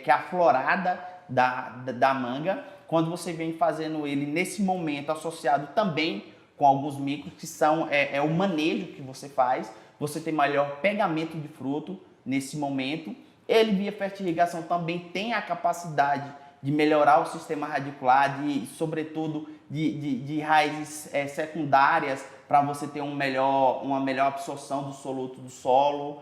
é a florada da manga. Quando você vem fazendo ele nesse momento associado também com alguns micros que são o manejo que você faz, você tem maior pegamento de fruto nesse momento. Ele via fertirrigação também tem a capacidade de melhorar o sistema radicular, sobretudo de raízes secundárias, para você ter uma melhor absorção do soluto do solo.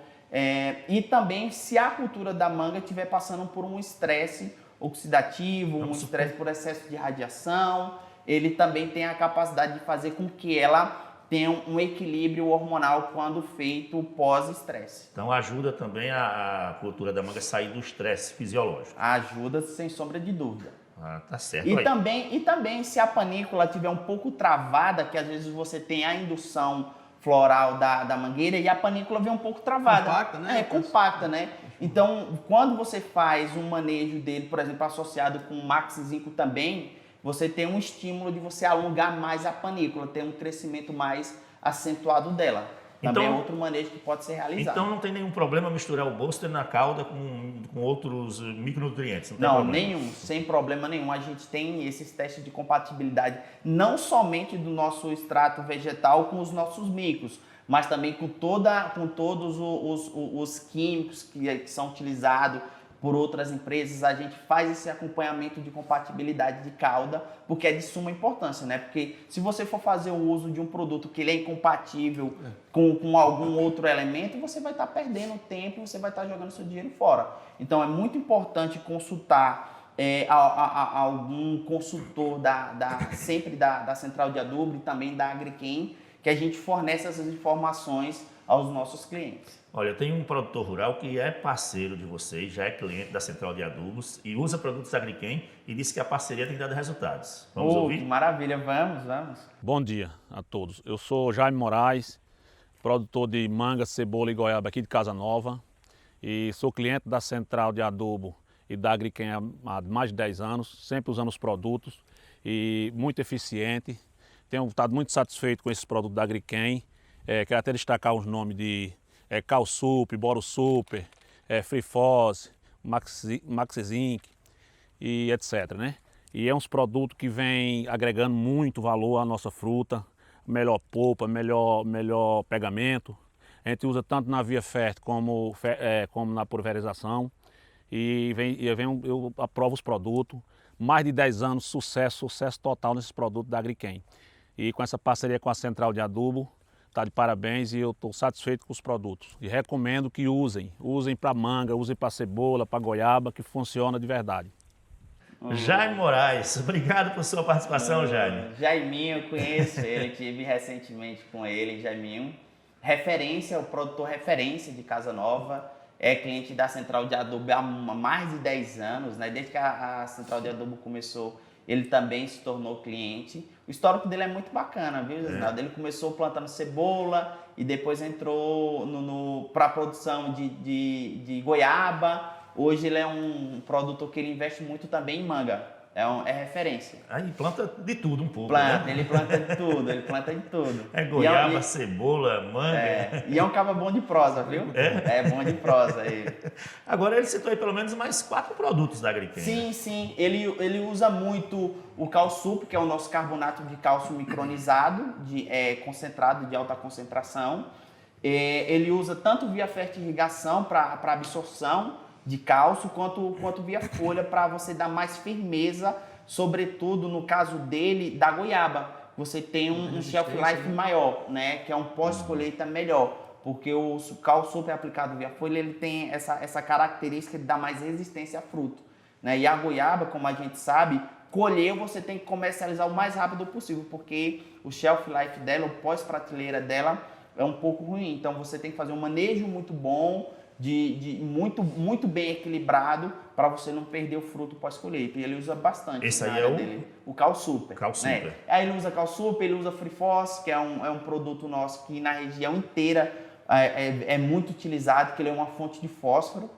E também, se a cultura da manga estiver passando por um estresse oxidativo, um estresse por excesso de radiação, ele também tem a capacidade de fazer com que ela tenha um equilíbrio hormonal quando feito pós-estresse. Então ajuda também a cultura da manga a sair do estresse fisiológico. Ajuda, sem sombra de dúvida. Ah, tá certo. E também, se a panícula estiver um pouco travada, que às vezes você tem a indução floral da mangueira e a panícula vem um pouco travada. Compacta, né? Compacta, né? Então, quando você faz um manejo dele, por exemplo, associado com o Max Zinco também, você tem um estímulo de você alongar mais a panícula, ter um crescimento mais acentuado dela. Também é outro manejo que pode ser realizado. Então não tem nenhum problema misturar o booster na cauda com outros micronutrientes? Não, nenhum, sem problema nenhum. A gente tem esses testes de compatibilidade, não somente do nosso extrato vegetal com os nossos micros, mas também com todos os químicos que são utilizados por outras empresas. A gente faz esse acompanhamento de compatibilidade de cauda, porque é de suma importância, né? Porque se você for fazer o uso de um produto que ele é incompatível com algum outro elemento, você vai estar perdendo tempo, você vai estar jogando seu dinheiro fora. Então é muito importante consultar algum consultor sempre da Central de Adubo e também da Agriquem, que a gente fornece essas informações aos nossos clientes. Olha, tem um produtor rural que é parceiro de vocês, já é cliente da Central de Adubos e usa produtos Agriquem e disse que a parceria tem dado resultados. Vamos ouvir? Que maravilha, vamos. Bom dia a todos. Eu sou Jaime Moraes, produtor de manga, cebola e goiaba aqui de Casa Nova e sou cliente da Central de Adubo e da Agriquem há mais de 10 anos, sempre usando os produtos e muito eficiente. Tenho estado muito satisfeito com esses produtos da Agriquem. Quero até destacar os nomes de Calsup, Boro Super, Freefose, Max Zinc e etc, né? E é uns produtos que vêm agregando muito valor à nossa fruta, melhor polpa, melhor pegamento. A gente usa tanto na via fértil como na pulverização e eu aprovo os produtos. Mais de 10 anos, sucesso total nesses produtos da Agriquem. E com essa parceria com a Central de Adubo, está de parabéns e eu estou satisfeito com os produtos. E recomendo que usem para manga, usem para cebola, para goiaba, que funciona de verdade. Jaime Moraes, obrigado por sua participação, Jaime. Jaiminho, eu conheço ele, tive recentemente com ele, Jaiminho. Referência, o produtor referência de Casa Nova, é cliente da Central de Adubo há mais de 10 anos, né? Desde que a Central de Adubo começou, ele também se tornou cliente. O histórico dele é muito bacana, viu, Josenaldo? Ele começou plantando cebola e depois entrou para a produção de goiaba. Hoje ele é um produtor que ele investe muito também em manga. É referência. Aí planta de tudo um pouco, Planta, né? ele planta de tudo, ele planta de tudo. É goiaba, cebola, manga. E é um cabo bom de prosa, viu? É bom de prosa ele. Agora ele citou aí pelo menos mais 4 produtos da Agriquem. Sim. Ele usa muito o Calsup, que é o nosso carbonato de cálcio micronizado, concentrado, de alta concentração. Ele usa tanto via fertirrigação para absorção de cálcio, quanto via folha para você dar mais firmeza, sobretudo no caso dele, da goiaba. Você tem um shelf life maior, né? Que é um pós-colheita melhor, porque o Calsup aplicado via folha, ele tem essa característica de dar mais resistência a fruto, né? E a goiaba, como a gente sabe, colher você tem que comercializar o mais rápido possível, porque o shelf life dela, o pós-prateleira dela é um pouco ruim. Então você tem que fazer um manejo muito bom, muito bem equilibrado, para você não perder o fruto pós-colheita. E ele usa bastante. Esse aí é o Calsuper. Calsuper. Né? Aí ele usa Calsuper, ele usa Freefos, que é um produto nosso que na região inteira é muito utilizado, que ele é uma fonte de fósforo.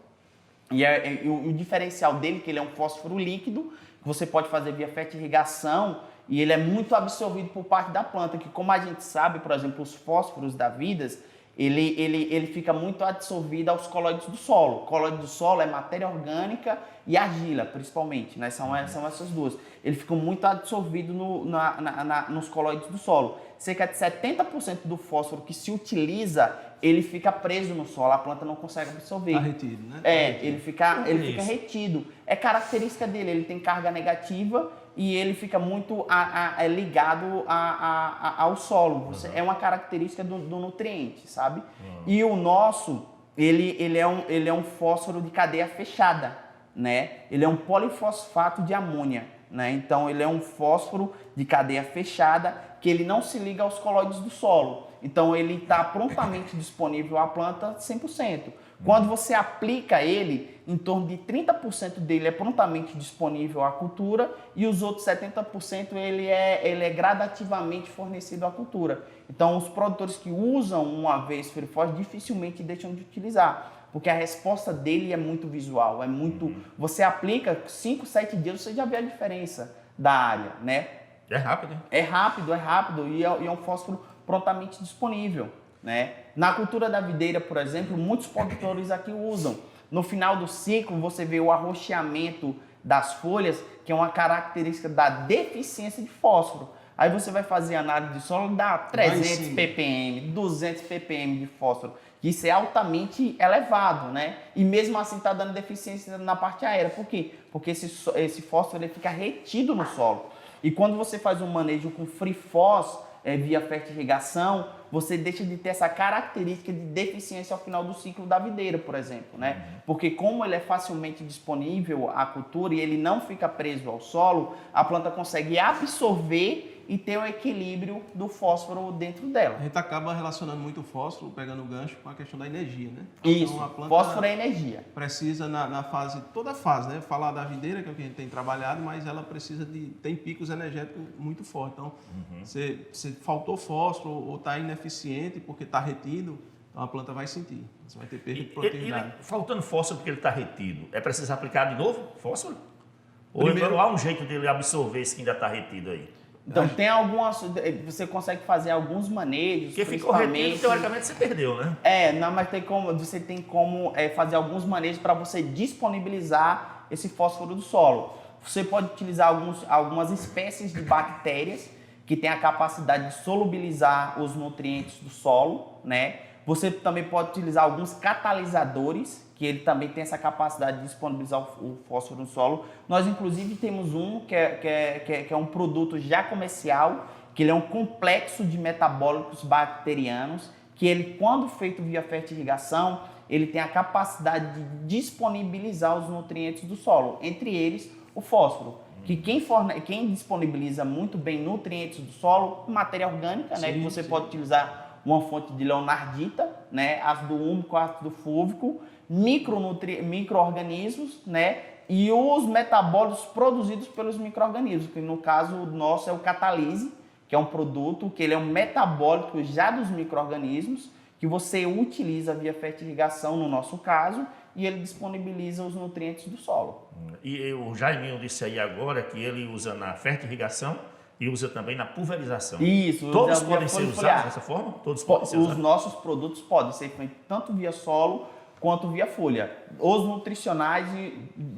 E o diferencial dele, que ele é um fósforo líquido, que você pode fazer via fertirrigação, e ele é muito absorvido por parte da planta, que como a gente sabe, por exemplo, os fósforos da vidas, ele fica muito absorvido aos colóides do solo. O colóide do solo é matéria orgânica e argila, principalmente, né? São essas duas. Ele fica muito absorvido nos colóides do solo. Cerca de 70% do fósforo que se utiliza, ele fica preso no solo, a planta não consegue absorver. Está retido, né? Ele fica retido. É característica dele, ele tem carga negativa e ele fica muito ligado ao solo. É uma característica do nutriente, sabe? E o nosso, ele é um fósforo de cadeia fechada, né? Ele é um polifosfato de amônia, né? Então ele é um fósforo de cadeia fechada que ele não se liga aos colóides do solo. Então ele está prontamente disponível à planta 100%. Quando você aplica ele, em torno de 30% dele é prontamente disponível à cultura e os outros 70% ele é gradativamente fornecido à cultura. Então os produtores que usam uma vez Freefos dificilmente deixam de utilizar, porque a resposta dele é muito visual, você aplica 5, 7 dias, você já vê a diferença da área, né? É rápido, hein? É rápido e é um fósforo prontamente disponível, né? Na cultura da videira, por exemplo, muitos produtores aqui usam. No final do ciclo, você vê o arroxeamento das folhas, que é uma característica da deficiência de fósforo. Aí você vai fazer análise de solo, dá 300 ppm, 200 ppm de fósforo. Isso é altamente elevado, né? E mesmo assim está dando deficiência na parte aérea. Por quê? Porque esse fósforo ele fica retido no solo. E quando você faz um manejo com Freefos, via fertirrigação, você deixa de ter essa característica de deficiência ao final do ciclo da videira, por exemplo, né? Porque como ele é facilmente disponível à cultura e ele não fica preso ao solo, a planta consegue absorver e ter um equilíbrio do fósforo dentro dela. A gente acaba relacionando muito o fósforo, pegando o gancho, com a questão da energia, né? Isso, então, a planta fósforo é energia. Precisa na fase, toda a fase, né? Falar da videira, que é o que a gente tem trabalhado, mas ela precisa tem picos energéticos muito fortes. Então, se faltou fósforo ou está ineficiente porque está retido, então a planta vai sentir. Você vai ter perda de produtividade. Faltando fósforo porque ele está retido, é preciso aplicar de novo fósforo? Ou há um jeito dele absorver esse que ainda está retido aí? Então, tem algumas. Você consegue fazer alguns manejos. Porque ficou retido, teoricamente você perdeu, né? Mas você tem como fazer alguns manejos para você disponibilizar esse fósforo do solo. Você pode utilizar algumas espécies de bactérias que têm a capacidade de solubilizar os nutrientes do solo, né? Você também pode utilizar alguns catalisadores, que ele também tem essa capacidade de disponibilizar o fósforo no solo. Nós, inclusive, temos um que é um produto já comercial que ele é um complexo de metabólicos bacterianos, que ele, quando feito via fertirrigação, ele tem a capacidade de disponibilizar os nutrientes do solo, entre eles o fósforo, que quem disponibiliza muito bem nutrientes do solo, matéria orgânica, né, que você pode utilizar uma fonte de leonardita, né, ácido úmico, ácido fúlvico, micro-organismos, né, e os metabólitos produzidos pelos micro-organismos, que no caso nosso é o Catalise, que é um produto que ele é um metabólico já dos micro-organismos, que você utiliza via fertirrigação, no nosso caso, e ele disponibiliza os nutrientes do solo. E o Jaiminho disse aí agora que ele usa na fertirrigação e usa também na pulverização. Isso. Todos podem ser usados dessa forma? Todos podem ser usados? Os nossos produtos podem ser feitos tanto via solo quanto via folha. Os nutricionais,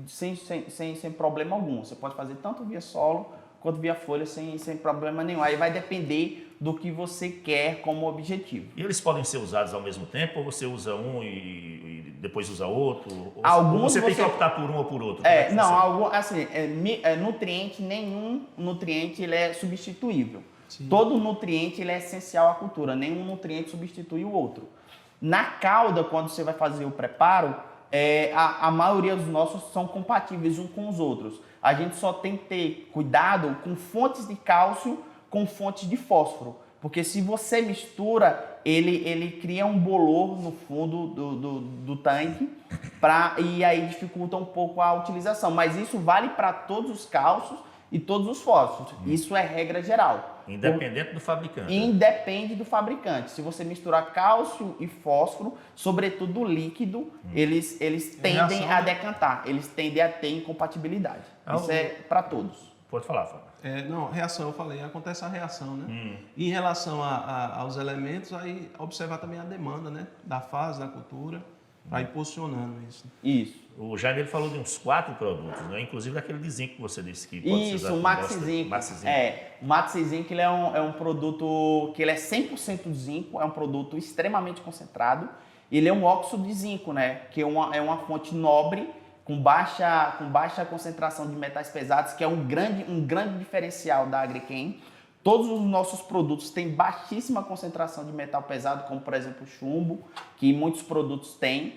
sem problema algum. Você pode fazer tanto via solo quanto via folha sem problema nenhum. Aí vai depender do que você quer como objetivo. E eles podem ser usados ao mesmo tempo, ou você usa um e depois usa outro? Alguns ou você tem que optar por um ou por outro? Nutriente, nenhum nutriente ele é substituível. Sim. Todo nutriente ele é essencial à cultura, nenhum nutriente substitui o outro. Na cauda, quando você vai fazer o preparo, a maioria dos nossos são compatíveis uns com os outros. A gente só tem que ter cuidado com fontes de cálcio com fontes de fósforo, porque se você mistura, ele cria um bolor no fundo do tanque e aí dificulta um pouco a utilização. Mas isso vale para todos os cálcios e todos os fósforos. Isso é regra geral. Independente do fabricante. Independe do fabricante. Se você misturar cálcio e fósforo, sobretudo líquido, eles tendem a decantar. Eles tendem a ter incompatibilidade. Isso é para todos. Pode falar, Fábio. Reação, eu falei, acontece a reação, né? E em relação aos elementos, aí observar também a demanda, né? Da fase, da cultura, para ir posicionando isso. Isso. O Jair ele falou de uns 4 produtos, né? Inclusive daquele de zinco que você disse que pode ser usado. Isso, o Maxizinco. O Maxizinco ele é um produto que ele é 100% zinco, é um produto extremamente concentrado. Ele é um óxido de zinco, né? Que é uma fonte nobre, com baixa concentração de metais pesados, que é um grande diferencial da Agrichem. Todos os nossos produtos têm baixíssima concentração de metal pesado, como por exemplo o chumbo, que muitos produtos têm,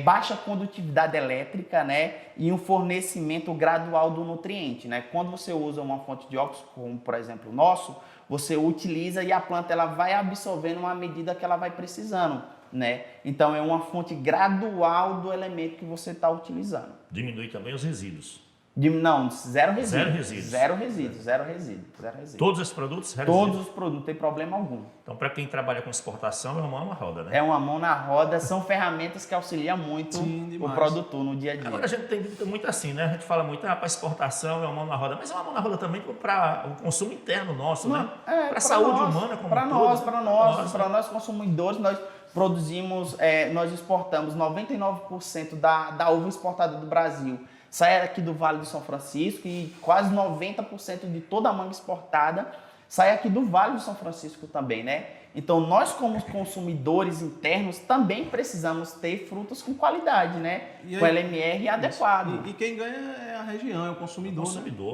baixa condutividade elétrica, né, e um fornecimento gradual do nutriente, né? Quando você usa uma fonte de óxido, como por exemplo o nosso, você utiliza e a planta ela vai absorvendo uma medida que ela vai precisando, né? Então é uma fonte gradual do elemento que você está utilizando. Diminui também os resíduos. Não, zero resíduos. Zero resíduos. Zero resíduos. Todos os produtos? Todos os produtos, não tem problema algum. Então, para quem trabalha com exportação, é uma mão na roda, né? É uma mão na roda, são ferramentas que auxiliam muito o produtor no dia a dia. Agora, a gente tem muito assim, né? A gente fala muito, para exportação é uma mão na roda, mas é uma mão na roda também para o consumo interno nosso, né? Para a saúde humana como Para nós consumidores, nós produzimos, nós exportamos 99% da uva exportada do Brasil. Sai aqui do Vale do São Francisco e quase 90% de toda a manga exportada sai aqui do Vale do São Francisco também, né? Então, nós como consumidores internos também precisamos ter frutas com qualidade, né? Com LMR adequado. E quem ganha é a região, é o consumidor.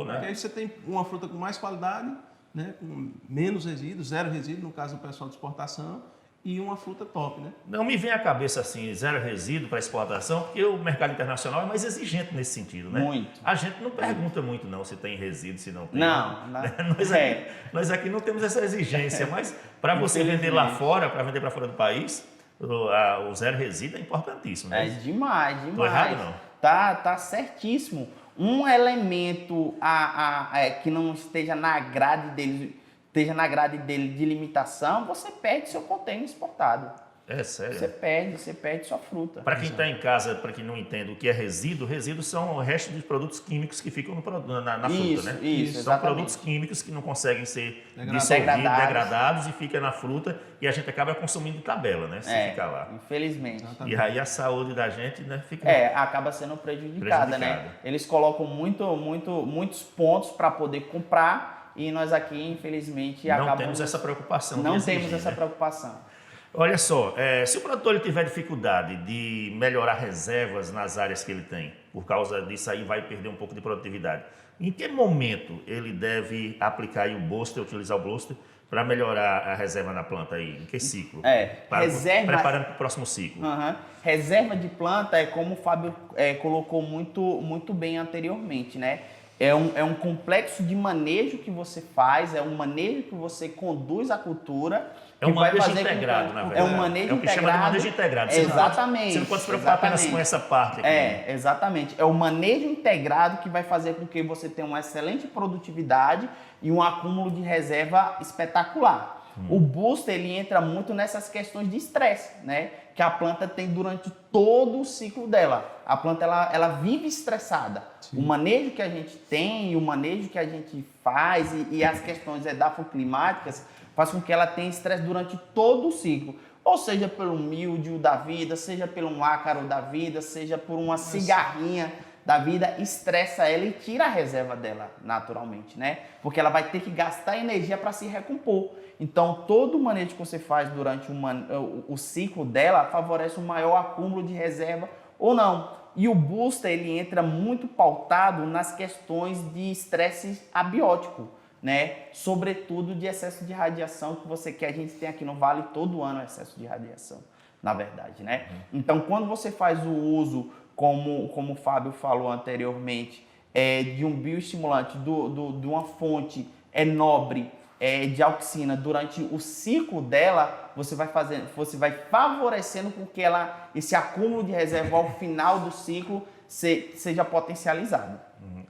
Né? Porque aí você tem uma fruta com mais qualidade, né? Com menos resíduos, zero resíduo, no caso do pessoal de exportação, e uma fruta top, né? Não me vem à cabeça assim, zero resíduo para exportação, porque o mercado internacional é mais exigente nesse sentido, né? Muito. A gente não pergunta muito não se tem resíduo, se não tem. Não. Nós aqui não temos essa exigência, mas para você vender lá fora, para vender para fora do país, o zero resíduo é importantíssimo, né? É demais. Tô errado, não? Tá certíssimo. Um elemento que não esteja na grade dele de limitação, você perde seu container exportado. É sério? Você perde sua fruta. Para quem está em casa, para quem não entende o que é resíduo, resíduos são o resto de produtos químicos que ficam na fruta, né? Isso, são exatamente. produtos químicos que não conseguem ser dissolvidos, degradados e fica na fruta e a gente acaba consumindo tabela, né? Se ficar lá. Infelizmente. E aí a saúde da gente, né, fica acaba sendo prejudicada, né? Eles colocam muitos pontos para poder comprar e nós aqui, infelizmente, não temos essa preocupação. Não temos essa preocupação. Olha só, se o produtor ele tiver dificuldade de melhorar reservas nas áreas que ele tem, por causa disso aí vai perder um pouco de produtividade, Em que momento ele deve aplicar aí o booster, utilizar o booster, para melhorar a reserva na planta aí? Em que ciclo? Preparando para o próximo ciclo. Reserva de planta é como o Fábio colocou muito bem anteriormente, né? É um complexo de manejo que você faz, é um manejo que você conduz a cultura. É um manejo integrado, na verdade. É um manejo integrado. É o que chama de manejo integrado. Exatamente. Você não pode se preocupar apenas com essa parte aqui. Exatamente. É o manejo integrado que vai fazer com que você tenha uma excelente produtividade e um acúmulo de reserva espetacular. O booster, ele entra muito nessas questões de estresse, né? Que a planta tem durante todo o ciclo dela. A planta, ela vive estressada. Sim. O manejo que a gente tem, o manejo que a gente faz e as questões edafoclimáticas faz com que ela tenha estresse durante todo o ciclo. Ou seja, pelo míldio da vida, seja pelo um ácaro da vida, seja por uma cigarrinha da vida, estressa ela e tira a reserva dela naturalmente, né? Porque ela vai ter que gastar energia para se recompor. Então, todo o manejo que você faz durante o ciclo dela favorece um maior acúmulo de reserva ou não. E o booster, ele entra muito pautado nas questões de estresse abiótico, né? Sobretudo de excesso de radiação que a gente tem aqui no Vale todo ano, excesso de radiação, na verdade, né? Então, quando você faz o uso, como o Fábio falou anteriormente, de um bioestimulante, de uma fonte nobre, de auxina durante o ciclo dela, você vai favorecendo com que esse acúmulo de reserva ao final do ciclo seja potencializado.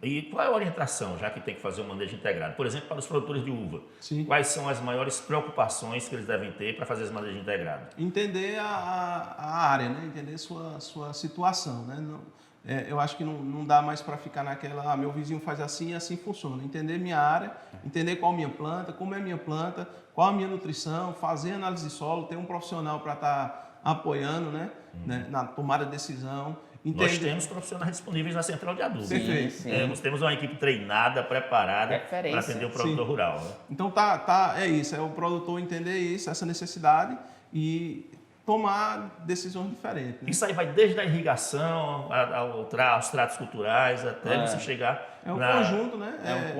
E qual é a orientação, já que tem que fazer um manejo integrado? Por exemplo, para os produtores de uva, Sim. Quais são as maiores preocupações que eles devem ter para fazer esse manejo integrado? Entender a área, né? Entender sua situação, né? Eu acho que não dá mais para ficar naquela, meu vizinho faz assim e assim funciona. Entender minha área, entender qual a minha planta, como é a minha planta, qual a minha nutrição, fazer análise de solo, ter um profissional para estar apoiando, né? Na tomada de decisão. Entender. Nós temos profissionais disponíveis na Central de Adubo. Perfeito. Temos uma equipe treinada, preparada para atender o produtor rural. Né? Então é isso, é o produtor entender isso, essa necessidade e tomar decisões diferentes. Né? Isso aí vai desde a irrigação, aos tratos culturais, até você chegar conjunto, né?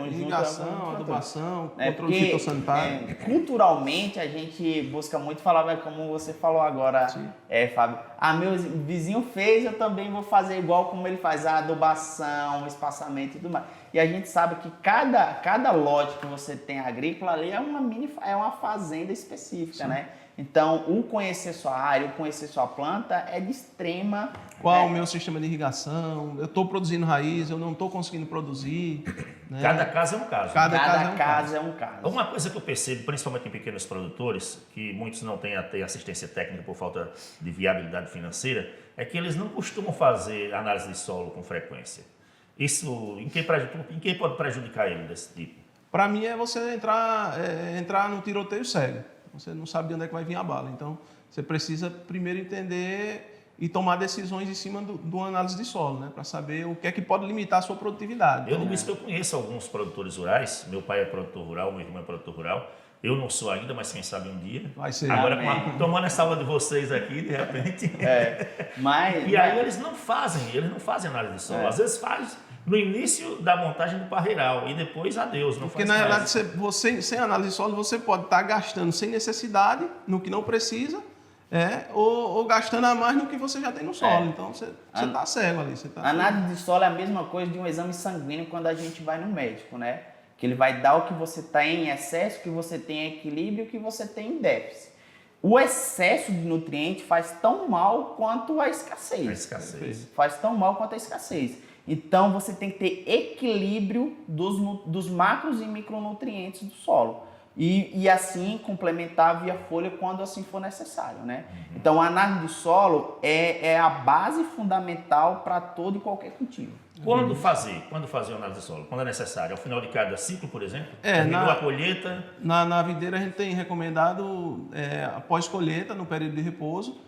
Irrigação, adubação, controle fitossanitário. Culturalmente, a gente busca muito falar, como você falou agora, Fábio. Meu vizinho fez, eu também vou fazer igual como ele faz, a adubação, o espaçamento e tudo mais. E a gente sabe que cada lote que você tem agrícola ali é uma fazenda específica, né? Então, o conhecer sua área, o conhecer sua planta é de extrema... Qual o meu sistema de irrigação? Eu estou produzindo raiz, eu não estou conseguindo produzir. Né? Cada caso é um caso. Cada caso é um caso. Uma coisa que eu percebo, principalmente em pequenos produtores, que muitos não têm até assistência técnica por falta de viabilidade financeira, é que eles não costumam fazer análise de solo com frequência. Isso, em que pode prejudicar ele desse tipo? Para mim é você entrar no tiroteio cego. Você não sabe de onde é que vai vir a bala. Então, você precisa primeiro entender e tomar decisões em cima do análise de solo, né? Para saber o que é que pode limitar a sua produtividade. Eu digo isso que eu conheço alguns produtores rurais. Meu pai é produtor rural, meu irmão é produtor rural. Eu não sou ainda, mas quem sabe um dia. Vai ser. Agora, tomando essa aula de vocês aqui, de repente... Aí eles não fazem análise de solo. Às vezes faz no início da montagem do parreiral e depois adeus. Porque na verdade, você sem análise de solo, você pode estar gastando sem necessidade, no que não precisa, ou gastando a mais no que você já tem no solo. Então, você está cego ali. Análise de solo é a mesma coisa de um exame sanguíneo quando a gente vai no médico, né? Que ele vai dar o que você tem em excesso, o que você tem em equilíbrio e o que você tem em déficit. O excesso de nutriente faz tão mal quanto a escassez. Faz tão mal quanto a escassez. Então, você tem que ter equilíbrio dos macros e micronutrientes do solo. E assim, complementar via folha quando assim for necessário, né? Então, a análise de solo é a base fundamental para todo e qualquer cultivo. Quando fazer a análise de solo? Quando é necessário? Ao final de cada ciclo, por exemplo? Terminou a colheita? Na videira, a gente tem recomendado, após colheita, no período de repouso,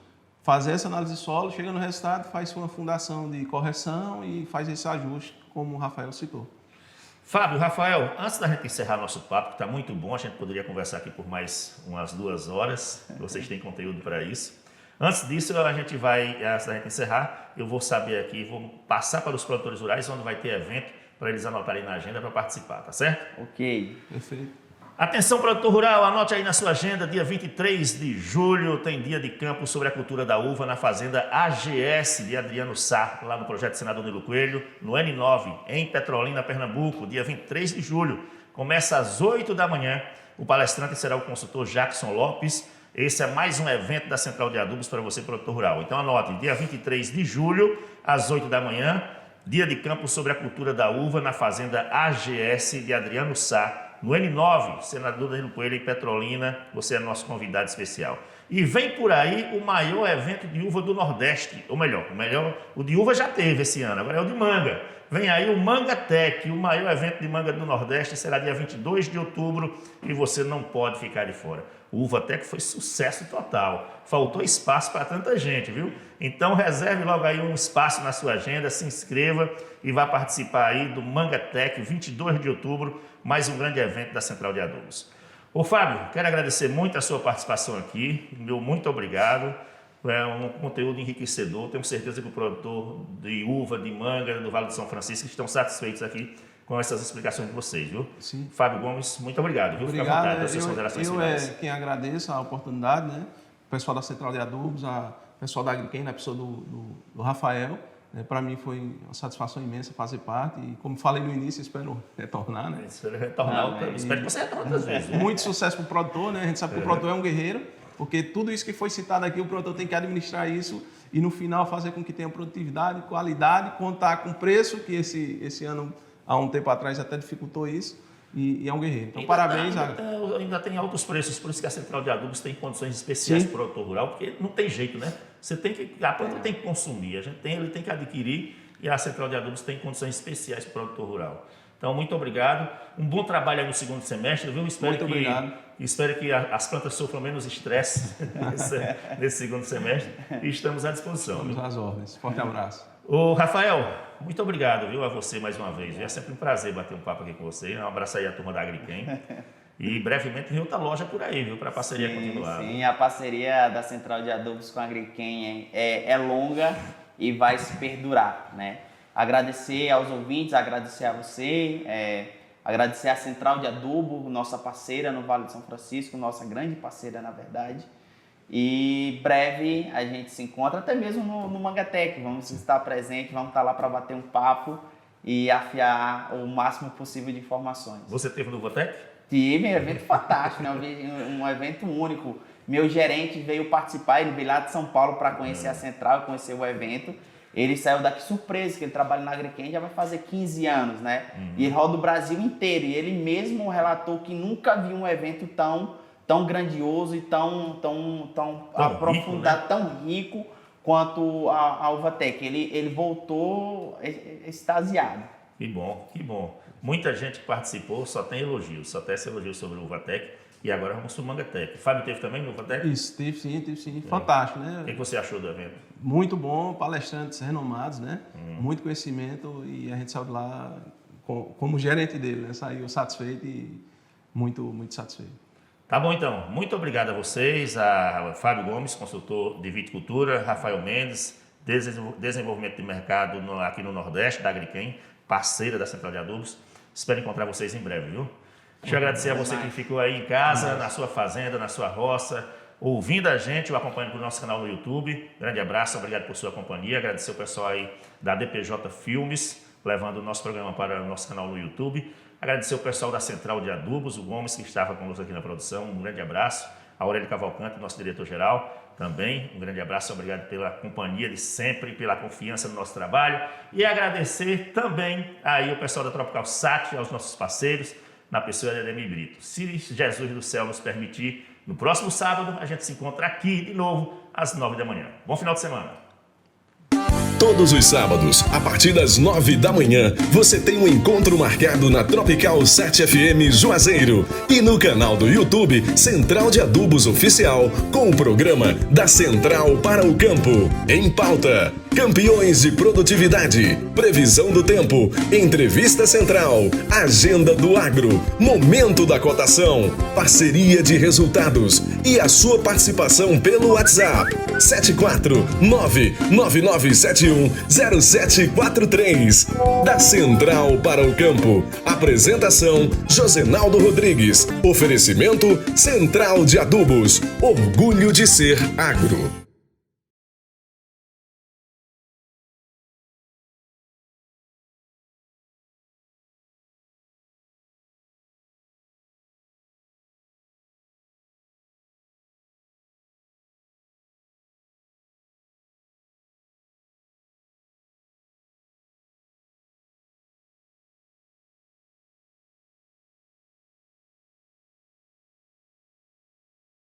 fazer essa análise de solo, chega no resultado, faz uma fundação de correção e faz esse ajuste, como o Rafael citou. Fábio, Rafael, antes da gente encerrar nosso papo, que está muito bom, a gente poderia conversar aqui por mais umas 2 horas, vocês têm conteúdo para isso. Antes disso, antes da gente encerrar, eu vou saber aqui, vou passar para os produtores rurais, onde vai ter evento, para eles anotarem na agenda para participar, tá certo? Ok. Perfeito. Atenção, produtor rural, anote aí na sua agenda, dia 23 de julho tem dia de campo sobre a cultura da uva na fazenda AGS de Adriano Sá, lá no projeto Senador Nilo Coelho, no N9, em Petrolina, Pernambuco, dia 23 de julho. Começa às 8 da manhã, o palestrante será o consultor Jackson Lopes. Esse é mais um evento da Central de Adubos para você, produtor rural. Então anote, dia 23 de julho, às 8 da manhã, dia de campo sobre a cultura da uva na fazenda AGS de Adriano Sá, no N9, Senador Danilo Coelho, em Petrolina, você é nosso convidado especial. E vem por aí o maior evento de uva do Nordeste, ou melhor, o de uva já teve esse ano, agora é o de manga. Vem aí o Manga Tech, o maior evento de manga do Nordeste, será dia 22 de outubro e você não pode ficar de fora. O Uva Tech foi sucesso total, faltou espaço para tanta gente, viu? Então reserve logo aí um espaço na sua agenda, se inscreva e vá participar aí do Manga Tech, 22 de outubro, mais um grande evento da Central de Adubos. Ô Fábio, quero agradecer muito a sua participação aqui, meu muito obrigado. É um conteúdo enriquecedor, tenho certeza que o produtor de uva, de manga, do Vale do São Francisco estão satisfeitos aqui com essas explicações de vocês, viu? Sim. Fábio Gomes, muito obrigado, viu? Obrigado. Fica à vontade das suas considerações finais. Quem agradeço a oportunidade, né? O pessoal da Central de Adubos, o pessoal da Agriquem, na pessoa do Rafael. Para mim foi uma satisfação imensa fazer parte e, como falei no início, espero retornar, né? Espero retornar, espero que você retorne outras vezes. Muito sucesso para o produtor, né? A gente sabe que o produtor é um guerreiro, porque tudo isso que foi citado aqui, o produtor tem que administrar isso e no final fazer com que tenha produtividade, qualidade, contar com preço, que esse ano, há um tempo atrás, até dificultou isso, e é um guerreiro. Então, parabéns. Ainda tem altos preços, por isso que a Central de Adubos tem condições especiais para o produtor rural, porque não tem jeito, né? A planta tem que consumir, ele tem que adquirir e a Central de Adubos tem condições especiais para o produtor rural. Então, muito obrigado. Um bom trabalho aí no segundo semestre, viu? Espero que as plantas sofram menos estresse nesse segundo semestre e estamos à disposição. Estamos às ordens. Forte abraço. Ô, Rafael, muito obrigado, viu, a você mais uma vez. É sempre um prazer bater um papo aqui com você. Um abraço aí à turma da Agriquem. E brevemente vem outra loja por aí, viu, para a parceria continuar. Sim, a parceria da Central de Adubos com a Agriquem é longa e vai se perdurar, né? Agradecer aos ouvintes, agradecer a você, agradecer à Central de Adubo, nossa parceira no Vale do São Francisco, nossa grande parceira, na verdade. E breve a gente se encontra, até mesmo no Mangatec. Vamos estar presentes, vamos estar lá para bater um papo e afiar o máximo possível de informações. Você teve no Uvotec? Tive, um evento fantástico, né? Um evento único. Meu gerente veio participar, ele veio lá de São Paulo para conhecer a Central, conhecer o evento. Ele saiu daqui surpreso, que ele trabalha na Agriquem, já vai fazer 15 anos, né? E ele roda o Brasil inteiro. E ele mesmo relatou que nunca viu um evento tão grandioso e tão aprofundado, rico, né? Tão rico quanto a Uvatec. Ele voltou extasiado. Que bom, que bom. Muita gente que participou, só tem elogios, só tem esse elogio sobre o Uvatec. E agora vamos para o Mangatec. Fábio teve também no Uvatec? Isso, teve sim. Fantástico, né? O que você achou do evento? Muito bom, palestrantes renomados, né? Muito conhecimento e a gente saiu de lá como gerente dele, né? Saiu satisfeito e muito satisfeito. Tá bom, então. Muito obrigado a vocês, a Fábio Gomes, consultor de viticultura, Rafael Mendes, desenvolvimento de mercado aqui no Nordeste, da Agriquem, parceira da Central de Adubos. Espero encontrar vocês em breve, viu? Deixa eu agradecer a você que ficou aí em casa, na sua fazenda, na sua roça, ouvindo a gente ou acompanhando pelo nosso canal no YouTube. Grande abraço, obrigado por sua companhia. Agradecer o pessoal aí da DPJ Filmes, levando o nosso programa para o nosso canal no YouTube. Agradecer o pessoal da Central de Adubos, o Gomes, que estava conosco aqui na produção. Um grande abraço. A Aurélio Cavalcante, nosso diretor-geral, também. Um grande abraço, obrigado pela companhia de sempre, pela confiança no nosso trabalho. E agradecer também aí o pessoal da Tropical Sat, aos nossos parceiros, na pessoa de Ademir Brito. Se Jesus do céu nos permitir, no próximo sábado a gente se encontra aqui de novo às 9 da manhã. Bom final de semana. Todos os sábados, a partir das 9 da manhã, você tem um encontro marcado na Tropical 7 FM Juazeiro e no canal do YouTube Central de Adubos Oficial, com o programa da Central para o Campo. Em pauta, campeões de produtividade, previsão do tempo, entrevista central, agenda do agro, momento da cotação, parceria de resultados e a sua participação pelo WhatsApp 7499971 9910743. Da Central para o Campo. Apresentação: Josenaldo Rodrigues. Oferecimento: Central de Adubos. Orgulho de ser agro.